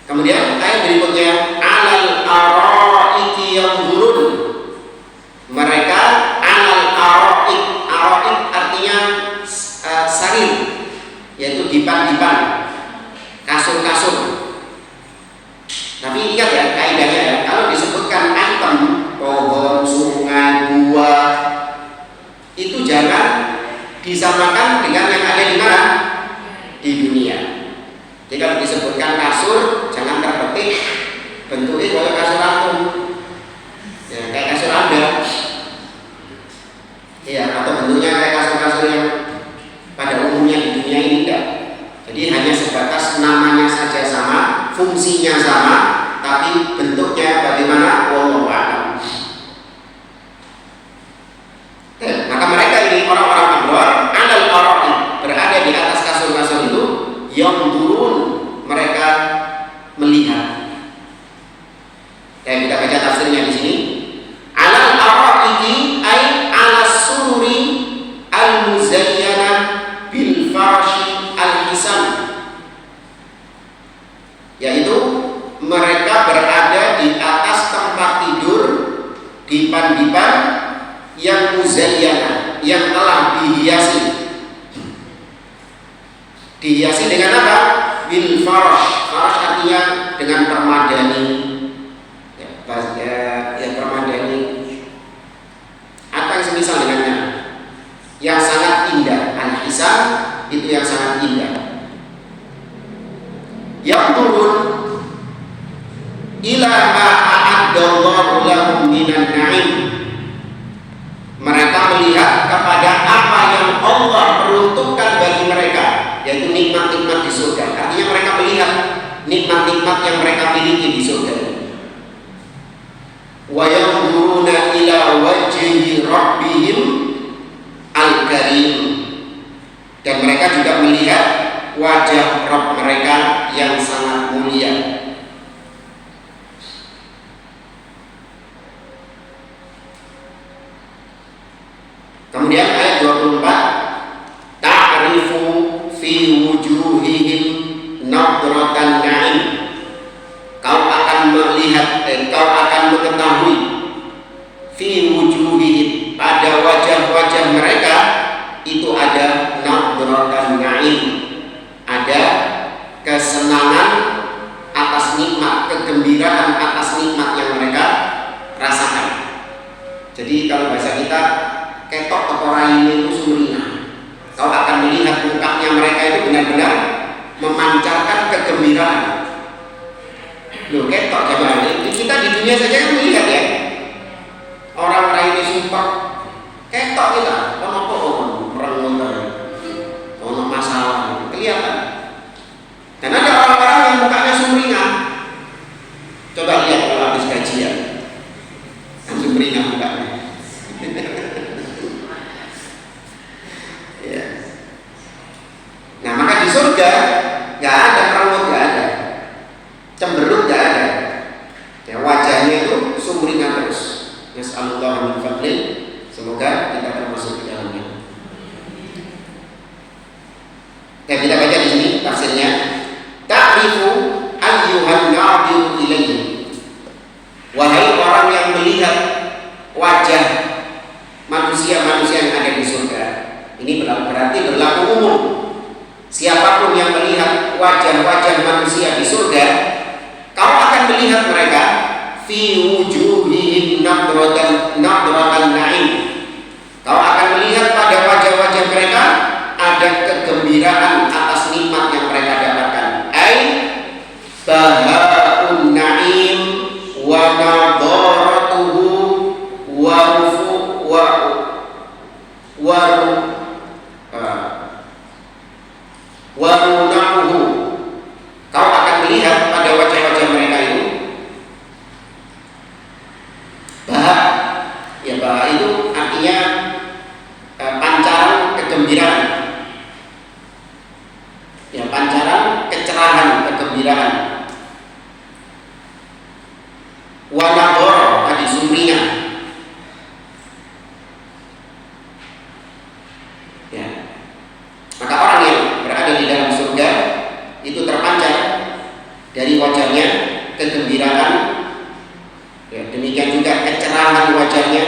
Kemudian ayat berikutnya, alal araiki yanzurun. Mereka alal araik, araik artinya sarir, yaitu dipan-dipan, kasur-kasur. Tapi ingat ya kaidahnya, ya, kalau disebutkan item, pohon, sungai, buah, itu jangan disamakan Kita baca tafsirnya di sini. Alal araiki ay ala sururi al muzayyana bil farshi al hisan, yaitu mereka berada di atas tempat tidur dipan-dipan yang muzayyana, yang telah dihiasi. Dihiasi dengan apa? Bil farsh. Farsh artinya dengan permadani. Permadani atau yang semisal dengannya, yang sangat indah. Al-hisan itu yang sangat indah. Yang turun ila ma a'addallahu lahum minan na'im. Mereka melihat kepada apa yang Allah peruntukkan bagi mereka, yaitu nikmat-nikmat di surga. Artinya mereka melihat nikmat-nikmat yang mereka miliki di surga. Wa yanzuruna ila wajhi rabbihim al-karim, dan mereka juga melihat wajah Rabb mereka yang sangat mulia. Kemudian ayat 24, ta'rifu fi wujuhihim nadratan na'im. Kau akan melihat, kau akan mengetahui fi wujuhihim, pada wajah-wajah mereka itu ada nadratan na'im, ada kesenangan atas nikmat, kegembiraan atas nikmat yang mereka rasakan. Jadi kalau bahasa kita, ketok keporai itu sumringah. Kau akan melihat mukanya mereka itu benar-benar memancarkan kegembiraan. Loh, ketok jemaah ini kita di dunia saja kan melihat ya, orang-orang ini sumpah ketok kita, orang masalah kelihatan. Dan ada orang-orang yang mukanya sumringah. Coba lihat kalau habis gajian, kan sumringah mukanya. Ya. Nah, maka di surga nggak ada rambut, nggak ada cemberut, nggak ada. Ya, wajahnya itu sumringah terus. Nas'alullah min fadlih, semoga kita termasuk di dalamnya. Ya, kita baca di sini tafsirnya. Ta'rifu ayyuhan na'biru ilaihi. Wahai orang yang melihat wajah manusia-manusia yang ada di surga. Ini berarti berlaku umum. Siapapun yang melihat wajah-wajah manusia di surga, kau akan melihat mereka fi wujuhihim nadratan na'im. Kau akan melihat pada wajah-wajah mereka ada kegembiraan atas nikmat yang mereka dapatkan. Ai bahaun na'im wa nadaratuhu wa rufu warunahu. Kau akan melihat pada wajah-wajah mereka itu bahak. Ya, bahak itu artinya pancaran kegembiraan. Ya, pancaran kecerahan, kegembiraan. Wanador tadi sumringah. Ya. Maka orang yang berada di dalam surga itu terpancar dari wajahnya kegembiraan, ya, demikian juga kecerahan wajahnya,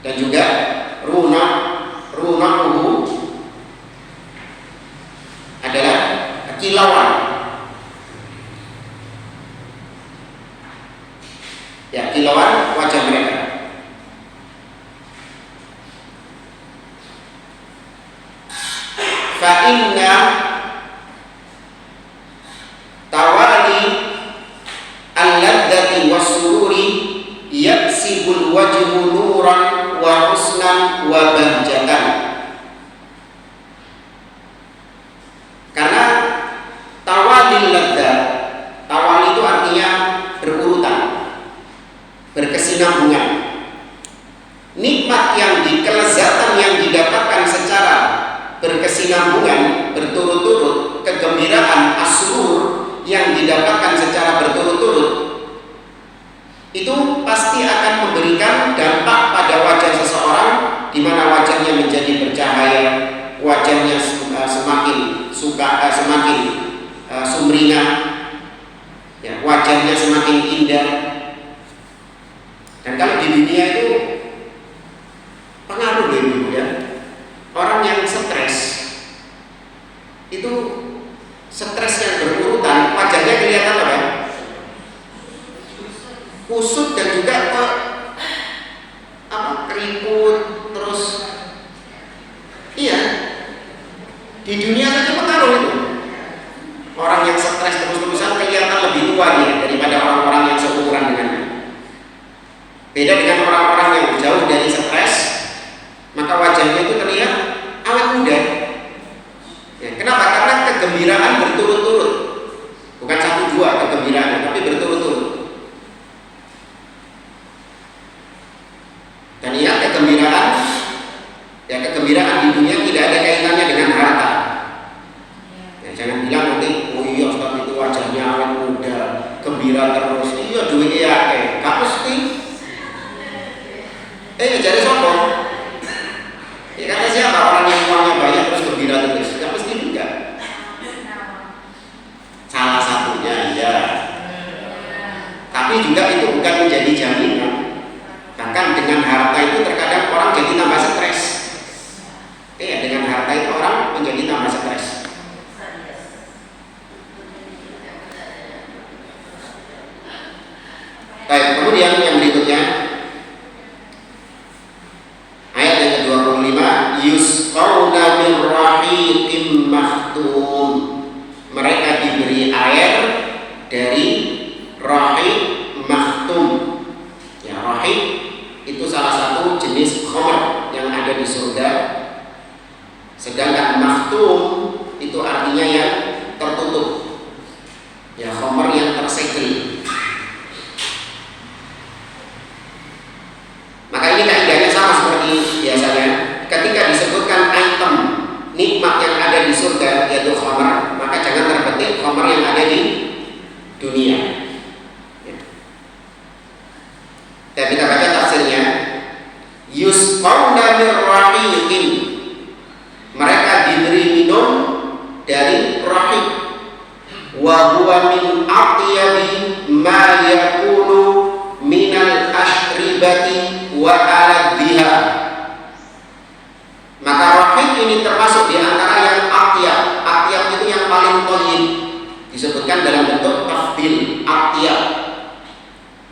dan juga runahu adalah kilauan. Ya, kilauan wajah mereka. Fa inna tawali al-ladzati was-sururi yaksibul wajhu nuran wa husnan wa bahjatan. Karena tawalil ladzat, tawali itu artinya berurutan, berkesinambungan. Nikmat yang kelezatan yang didapatkan secara berkesinambungan, berturut-turut, kegembiraan asrur yang didapatkan secara berturut-turut, itu pasti akan memberikan dampak pada wajah seseorang, di mana wajahnya menjadi bercahaya, wajahnya semakin sumringah, ya, wajahnya semakin indah. Dan kalau di dunia itu pengaruh dulu ya, orang yang stres itu stres yang berurutan, wajahnya kelihatan apa? Kusut dan juga keriput, terus iya, di dunia saja pengaruh itu. Orang yang stres terus-terusan kelihatan lebih tua dia daripada orang-orang yang seumuran dengannya. Beda dengan orang-orang yang jauh dari stres, maka wajahnya itu terlihat awet muda. Ya, kenapa? Karena kegembiraan berturut-turut, bukan satu dua kegembiraan, tapi berturut-turut. Dan ya kegembiraan di dunia tidak ada kaitannya dengan harta. Ya, jangan bilang nanti, oh iya Ustaz itu wajahnya awet muda, gembira terus, iya duitnya ya, gak mesti. Jadi sombong. Ya kata siapa orang yang uangnya banyak terus gembira terus? Gak mesti juga. Salah satunya ya. Tapi juga itu bukan menjadi jaminan. Bahkan dengan harta itu terkadang orang jadi tambah stres. Dengan harta itu orang menjadi tambah stres. Baik, kemudian yang berikutnya ayat yang ke-25, yusqawna min rahiqim makhtum. Mereka diberi air dari rahiq makhtum. Ya, rahiq itu salah satu jenis khamr yang ada di surga. Sedangkan makhtum itu artinya yang tertutup. Ya, khamr yang tersegel. Maka ini kaidahnya sama seperti biasanya. Ketika disebutkan item nikmat yang ada di surga yaitu khamr, maka jangan terbetik khamr yang ada di dunia. Dan kita baca tafsirnya, yusqawna min rahiqin. Mereka diberi minum dari rahiq. Wa huwa min atyabi ma yakunu minal ashribati wa aladhiha. Maka rahiq ini termasuk di antara yang atyab. Atyab itu yang paling thayyib. Disebutkan dalam bentuk tafdil, atyab.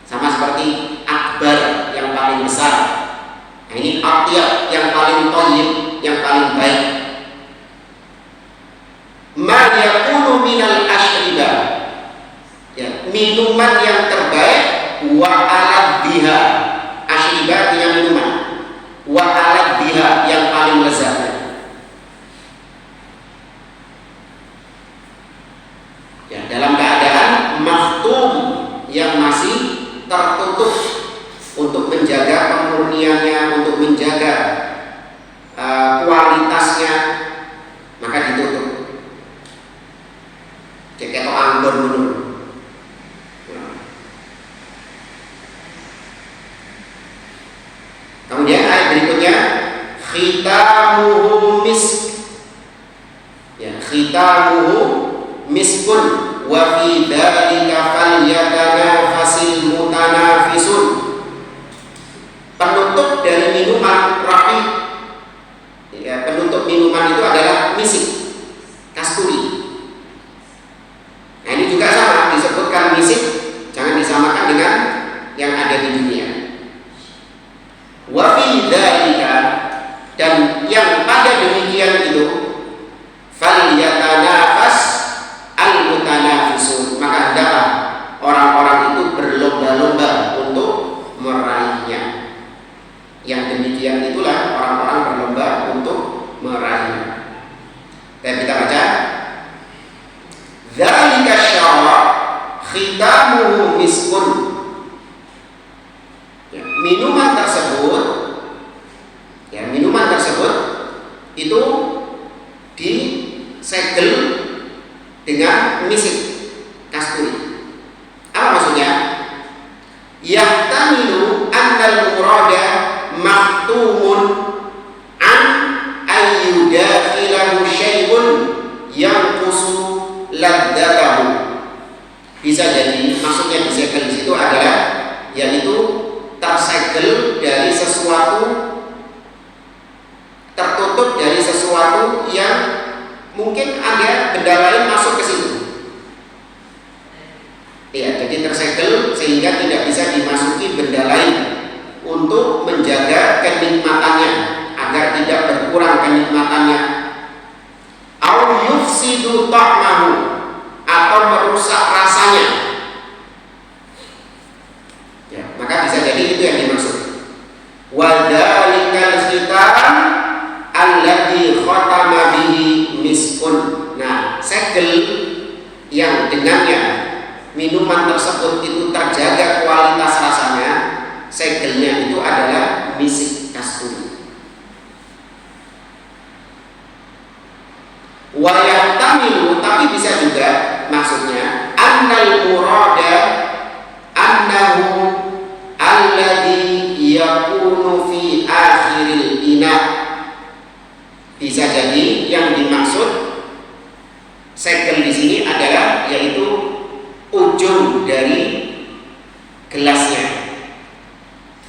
Sama seperti akbar yang paling besar. Nah, ini atyab yang paling thayyib, yang paling baik. Ma yakunu minal ashribah. Ya, minuman yang terbaik wa aladhiha. Ashribah yang minuman. Wa aladhiha yang paling lezat. Ya, dalam keadaan makhtum yang masih tertutup untuk menjaga kemurniannya, untuk menjaga kualitasnya, maka ditutup. Kayak anggur dulu. Kemudian ayat berikutnya, khitamuhu misk. Ya, khitamuhu miskun wa fi dzalika falyatanafasil mutanafisun. Penutup dari minuman rahiq, ya, penutup minuman itu adalah misik, kasturi. Nah, ini juga sama, disebutkan misik, jangan disamakan dengan yang ada di dunia. Wa fi dzalika, dan yang pada demikian itu, falyatanafas al-mutanafisun, maka hendaklah orang-orang itu berlomba-lomba untuk meraihnya. Yang demikian itulah orang-orang berlomba untuk meraihnya. Dan kita baca, dzalika syara khitamuhu miskun. Ya, minuman tersebut itu disegel dengan misik, kasturi. Apa maksudnya? Ya, maka bisa jadi itu yang dimaksud. Wa dzalikal khitam alladzi khatama bihi miskun. Nah, segel yang dengannya minuman tersebut itu terjaga kualitas rasanya, segelnya itu adalah misik kasturi. Wa yahtamilu, tapi bisa juga maksudnya annal murada annahu alladhi yakunu fi akhiril ina. Bisa jadi yang dimaksud segel di sini adalah yaitu ujung dari gelasnya.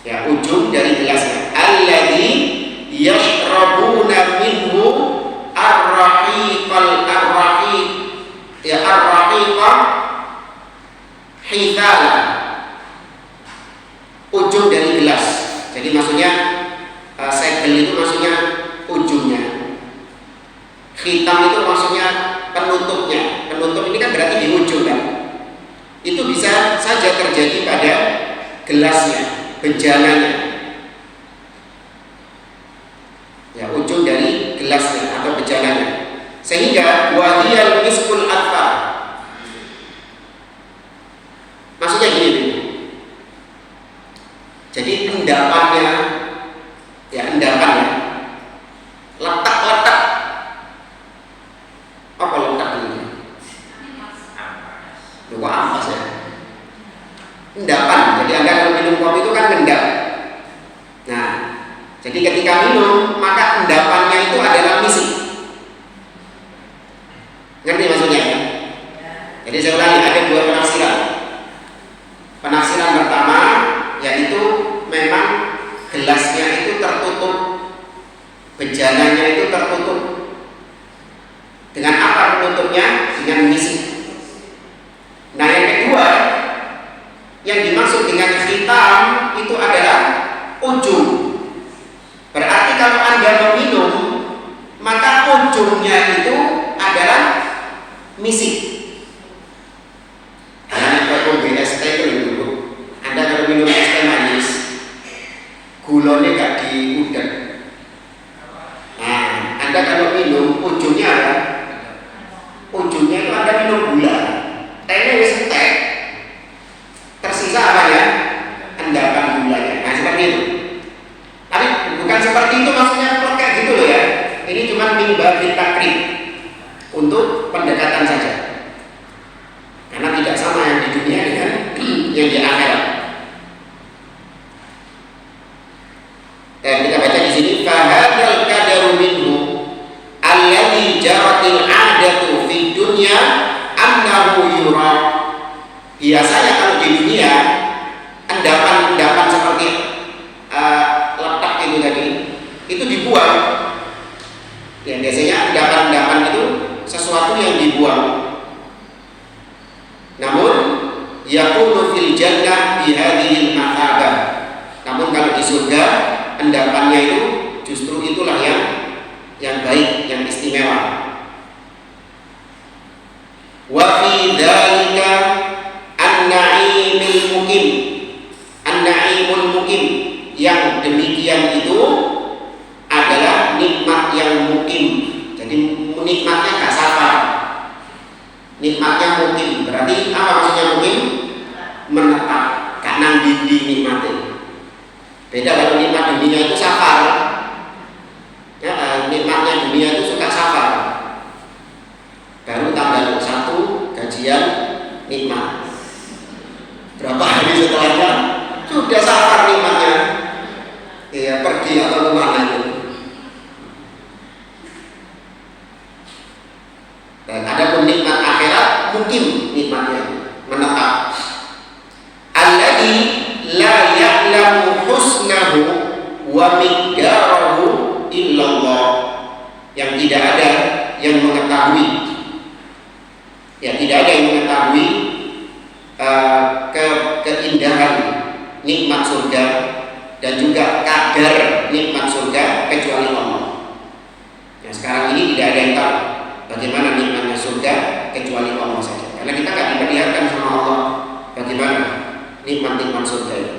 Ya, ujung dari gelasnya. Alladhi yashrabuna minhu ar-rahiqal ar-rahiq, ya ar-rahiqah hithala, ujung dari gelas. Jadi maksudnya segel itu maksudnya ujungnya, khitam itu maksudnya penutupnya. Penutup ini kan berarti di ujung kan. Itu bisa saja terjadi pada gelasnya, bejananya, ya ujung dari gelasnya atau bejananya. Sehingga wahiyal miskul atfar. Maksudnya gini. Jadi endapannya, ya endapannya, letak-letak. Apa letak ini? Lupa ampas ya. Endapan. Jadi Anda kalau minum kopi itu kan endap. Nah, jadi ketika minum maka endapannya itu adalah misik. Ngerti maksudnya? Jadi saya ulangi, ada dua penafsiran. Penafsiran pertama yaitu memang gelasnya itu tertutup, bejananya itu tertutup. Dengan apa penutupnya? Dengan misik. Nah, yang kedua, yang dimaksud dengan khitam itu adalah ujung. Berarti kalau Anda meminum, maka ujungnya itu adalah misik. Kalau es teh itu dulu, Anda kalau minum es teh manis, gulanya gak diudek. Nah, Anda kalau minum ujungnya apa? Ujungnya itu Anda minum gula. Tehnya wis teh. Tersisa apa ya? Endapan gulanya. Nah, seperti itu. Tapi bukan seperti itu maksudnya plek gitu loh ya. Ini cuma min babi takrib, untuk pendekatan saja. Karena tidak sama yang di dunia dengan yang di akhirat. Dan kita baca di sini fahadzal qadaru minhu alladhi jaratil 'adatu fi dunya annahu yura. Biasanya kalau di dunia endapan-endapan seperti letak itu tadi itu dibuang. Ya, biasanya endapan-endapan itu sesuatu yang dibuang. Namun yakunu fil jannah bihadhil mathabah. Namun kalau di surga endapannya itu justru itulah yang baik, yang istimewa. Wa fi dzalika an-na'imul mukim. An-na'imul mukim, yang demikian itu adalah nikmat yang mukim. Jadi nikmatnya gak safar. Nikmatnya mukim. Berarti apa maksudnya mukim? Menetap, gak nang dindi nikmatnya. Beda kalau nikmat dunia itu safar. Ya, nikmatnya dunia itu suka safar. Baru tanggal 1 gajian nikmat. Berapa hari setelahnya sudah safar nikmatnya. Ya, pergi atau kemana itu. Dan ada pun nikmat akhirat mungkin nikmatnya menetap. Alladzi la ya'lamu husnahu wa miqdarahu illallah. Yang tidak ada yang mengetahui, ya tidak ada yang mengetahui keindahan nikmat surga dan juga kadar nikmat surga kecuali Allah. Nah, sekarang ini tidak ada yang tahu bagaimana nikmatnya surga kecuali Allah saja. Karena kita nggak diperlihatkan sama Allah bagaimana nikmat-nikmat surga itu.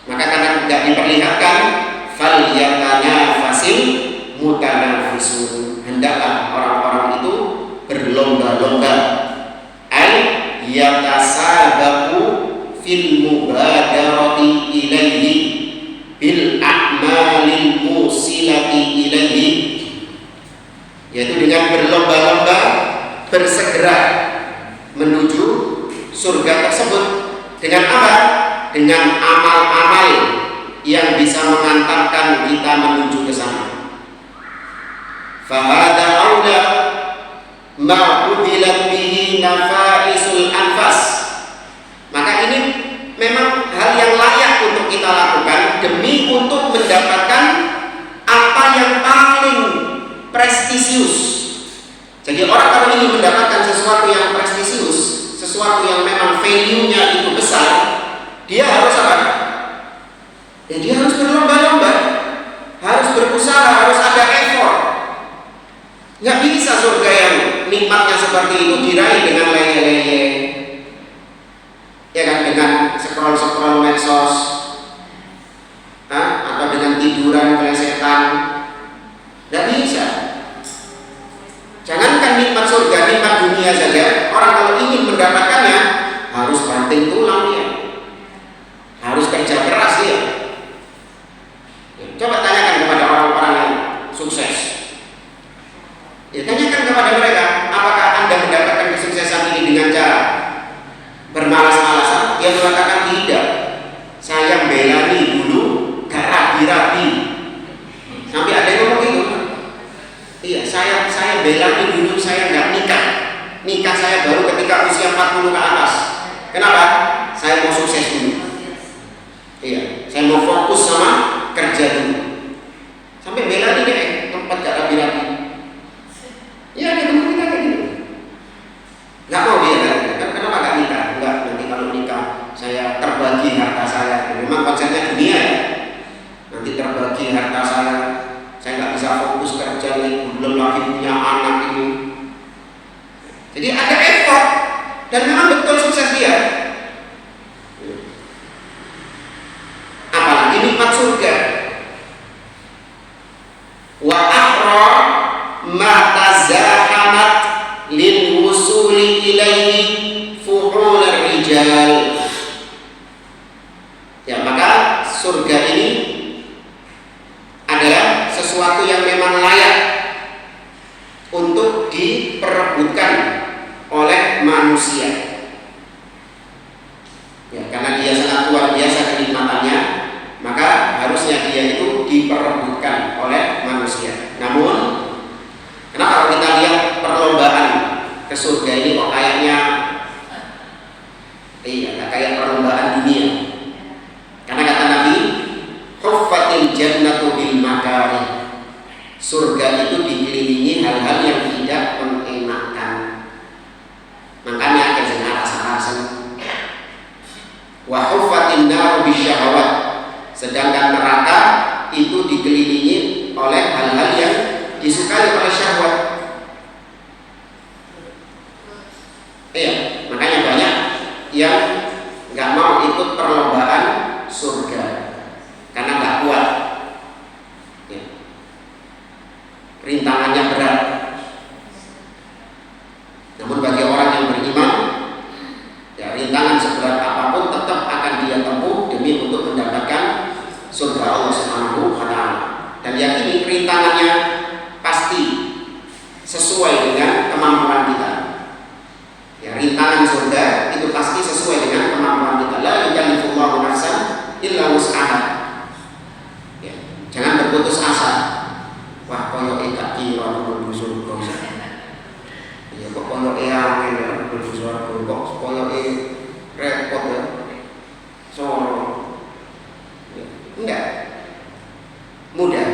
Maka karena tidak diperlihatkan, falyatanafasil mutanafisun, hendaklah orang-orang itu berlomba-lomba, ay yatasabaku fil mubadarati ilaihi bil a'malil musilati ilaihi, yaitu dengan berlomba-lomba bersegera menuju surga tersebut. Dengan apa? Dengan amal-amal yang bisa mengantarkan kita menuju ke sana. Fahada aula ma ubilat bihi nafaisul anfas. Maka ini memang hal yang layak untuk kita lakukan demi untuk mendapatkan apa yang paling prestisius. Jadi orang kalau ingin mendapatkan sesuatu yang prestisius, sesuatu yang memang value-nya itu besar, dia harus apa? Ya dia harus berlomba-lomba, harus berusaha, harus ada effort. Nggak bisa surga yang nikmatnya seperti itu diraih dengan leye-leye, ya kan, dengan scroll medsos, atau dengan tiduran kelesetan. Nggak bisa. Jangankan nikmat surga, nikmat dunia saja, orang kalau ingin mendapatkannya harus banting tulang dia, harus kerja keras dia. Coba tanyakan kepada orang-orang yang sukses. Ya, tanyakan kepada mereka, apakah Anda mendapatkan kesuksesan ini dengan cara bermalas-malasan? Dia mengatakan tidak. Saya belani dulu, gak rapi-rapi. Sampai ada yang ngomong gitu. Iya, saya belani dulu, saya nggak nikah. Nikah saya baru ketika usia 40 ke atas. Kenapa? Saya mau sukses dulu. Iya, saya mau fokus sama kerja dulu. Sampai belani deh, tempat gak rapi-rapi. Iya, ada teman kita kayak gitu. Nggak mau dia kan? Kenapa nggak nikah? Enggak, nanti kalau nikah saya terbagi harta saya. Memang konsepnya dunia ya. Nanti terbagi harta saya nggak bisa fokus kerja nih, belum lagi punya anak ini. Jadi ada effort dan memang betul sukses dia. Apalagi nikmat surga. Wa akhra ma tazahamat lil wusuli ilaihi fuhul rijal. Ya, maka surga ini adalah sesuatu yang memang layak untuk diperebutkan oleh manusia. Ya, karena dia sangat luar biasa kenikmatannya, maka harusnya dia itu diperebutkan oleh manusia. Namun, kenapa kalau kita lihat perlombaan ke surga ini kok kayaknya kayak perlombaan dunia? Karena kata Nabi, huffatil jannatu bil makari. Surga itu dikelilingi hal-hal yang tidak mengenakan. Makanya akan senang rasa-rasa. Wa huffatin naru bisyahawat. Sedangkan neraka itu dikelilingi oleh hal-hal yang disukai oleh syahwat. Iya, makanya banyak yang nggak mau ikut perlombaan surga karena nggak kuat. Ya. Rintangannya berat. Namun bagi orang yang beriman, ya rintangan seberat apapun tetap akan dia tempuh demi untuk mendapatkan surga Allah Subhanahu wa Ta'ala. Dan yakini rintangannya pasti sesuai dengan kemampuan kita. Ya, rintangan surga itu pasti sesuai dengan kemampuan kita. La yukallifullahu nafsan illa wus'aha. Ya, jangan berputus asa. Wah, koyo gak kira mlebu surga. Ya kok koyo angel ya mlebu surga, kok koyo repot ya. Soro. Ya, enggak. Mudah.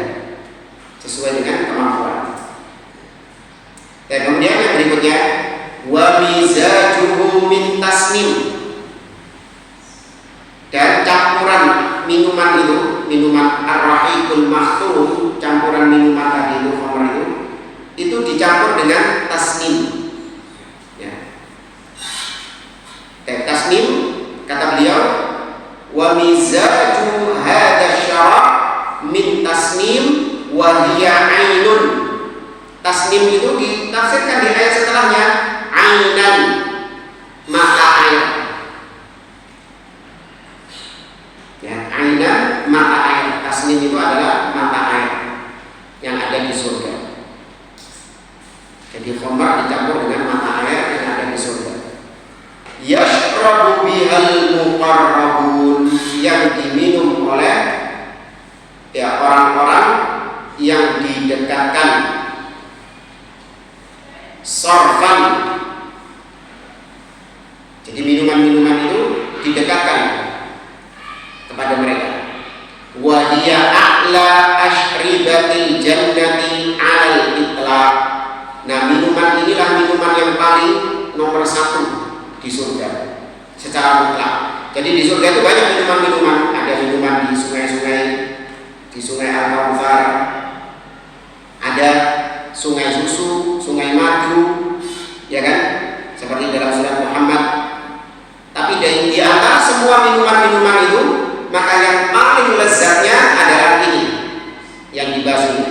Sesuai dengan kemampuan. Dan kemudian yang berikutnya, wa mizajuhu min tasnim. Dan campuran minuman itu, minuman ar-rahiqul makhtum, campuran minuman tadi itu, khamr itu dicampur dengan tasnim. Ya. Tasnim kata beliau wa mizaju hadha syarab min tasnim wa hiya ainun. Tasnim itu ditafsirkan di ayat setelahnya ainan, mata air. Ya, ainan, mata air. Tasnim itu adalah mata air yang ada di surga. Jadi khamar dicampur dengan mata air yang ada di surga. Yashrabu bihal muqarrabun, yang diminum oleh ya orang-orang yang didekatkan. Sarfan, jadi minuman-minuman itu didekatkan kepada mereka. Wa hiya a'la ashribatil jannati 'alal itlaq. Nah, minuman inilah minuman yang paling nomor 1 di surga secara mutlak. Jadi di surga itu banyak minuman-minuman. Ada minuman di sungai-sungai, di sungai Al-Kautsar, ada sungai susu, sungai madu, ya kan? Seperti dalam surat Muhammad. Tapi di antara semua minuman-minuman itu, maka yang paling lezatnya adalah ini yang dibahas ini.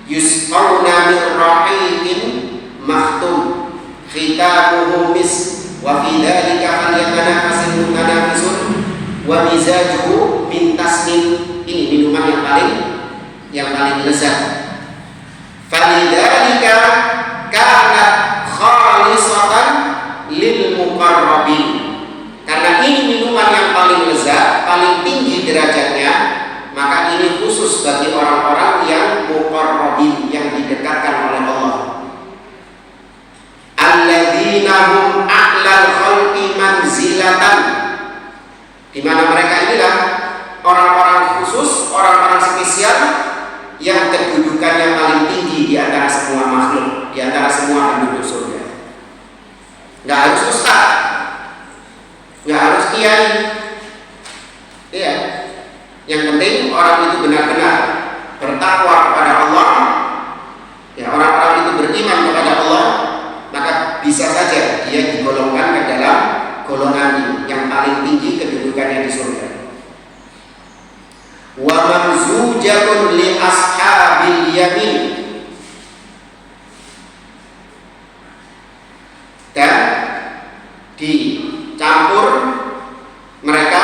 Yusqawna min rahiqin makhtum khitamuhu misk wa fi dzalika falyatanafasul mutanafisun wa mizajuhu min tasnim. Ini minuman yang paling lezat. Falidzalika kanat khalisatan lil muqarrabin. Karena ini minuman yang paling lezat, paling tinggi derajatnya, maka ini khusus bagi orang-orang yang muqarrabin, yang didekatkan oleh Allah. Alladzina hum a'lal khalqi manzilatan, di mana mereka inilah orang-orang khusus, orang-orang spesial yang kedudukannya paling tinggi di antara semua makhluk, di antara semua penduduk surga. Nggak harus ustaz, nggak harus kiai, ya. Yang penting orang itu benar-benar bertakwa kepada Allah, ya, orang-orang itu beriman kepada Allah, maka bisa saja dia digolongkan ke dalam golongan yang paling tinggi kedudukannya di surga. Wa mamzujatun li ashabil yamin, dan dicampur mereka,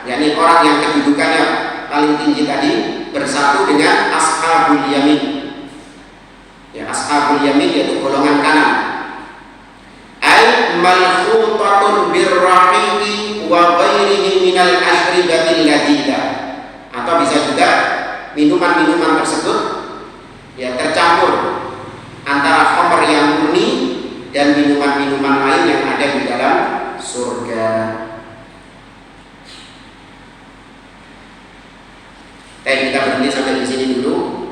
yakni orang yang kedudukannya paling tinggi tadi, bersatu dengan ashabul yamin. Ya, ashabul yamin yaitu golongan kanan. Ay malkhutatun birrahiqi wa ghairihi minal ashribatil ladidah. Atau bisa juga minuman-minuman tersebut ya tercampur antara khamr yang murni dan minuman-minuman lain yang ada di dalam surga. Kita berhenti sampai di sini dulu.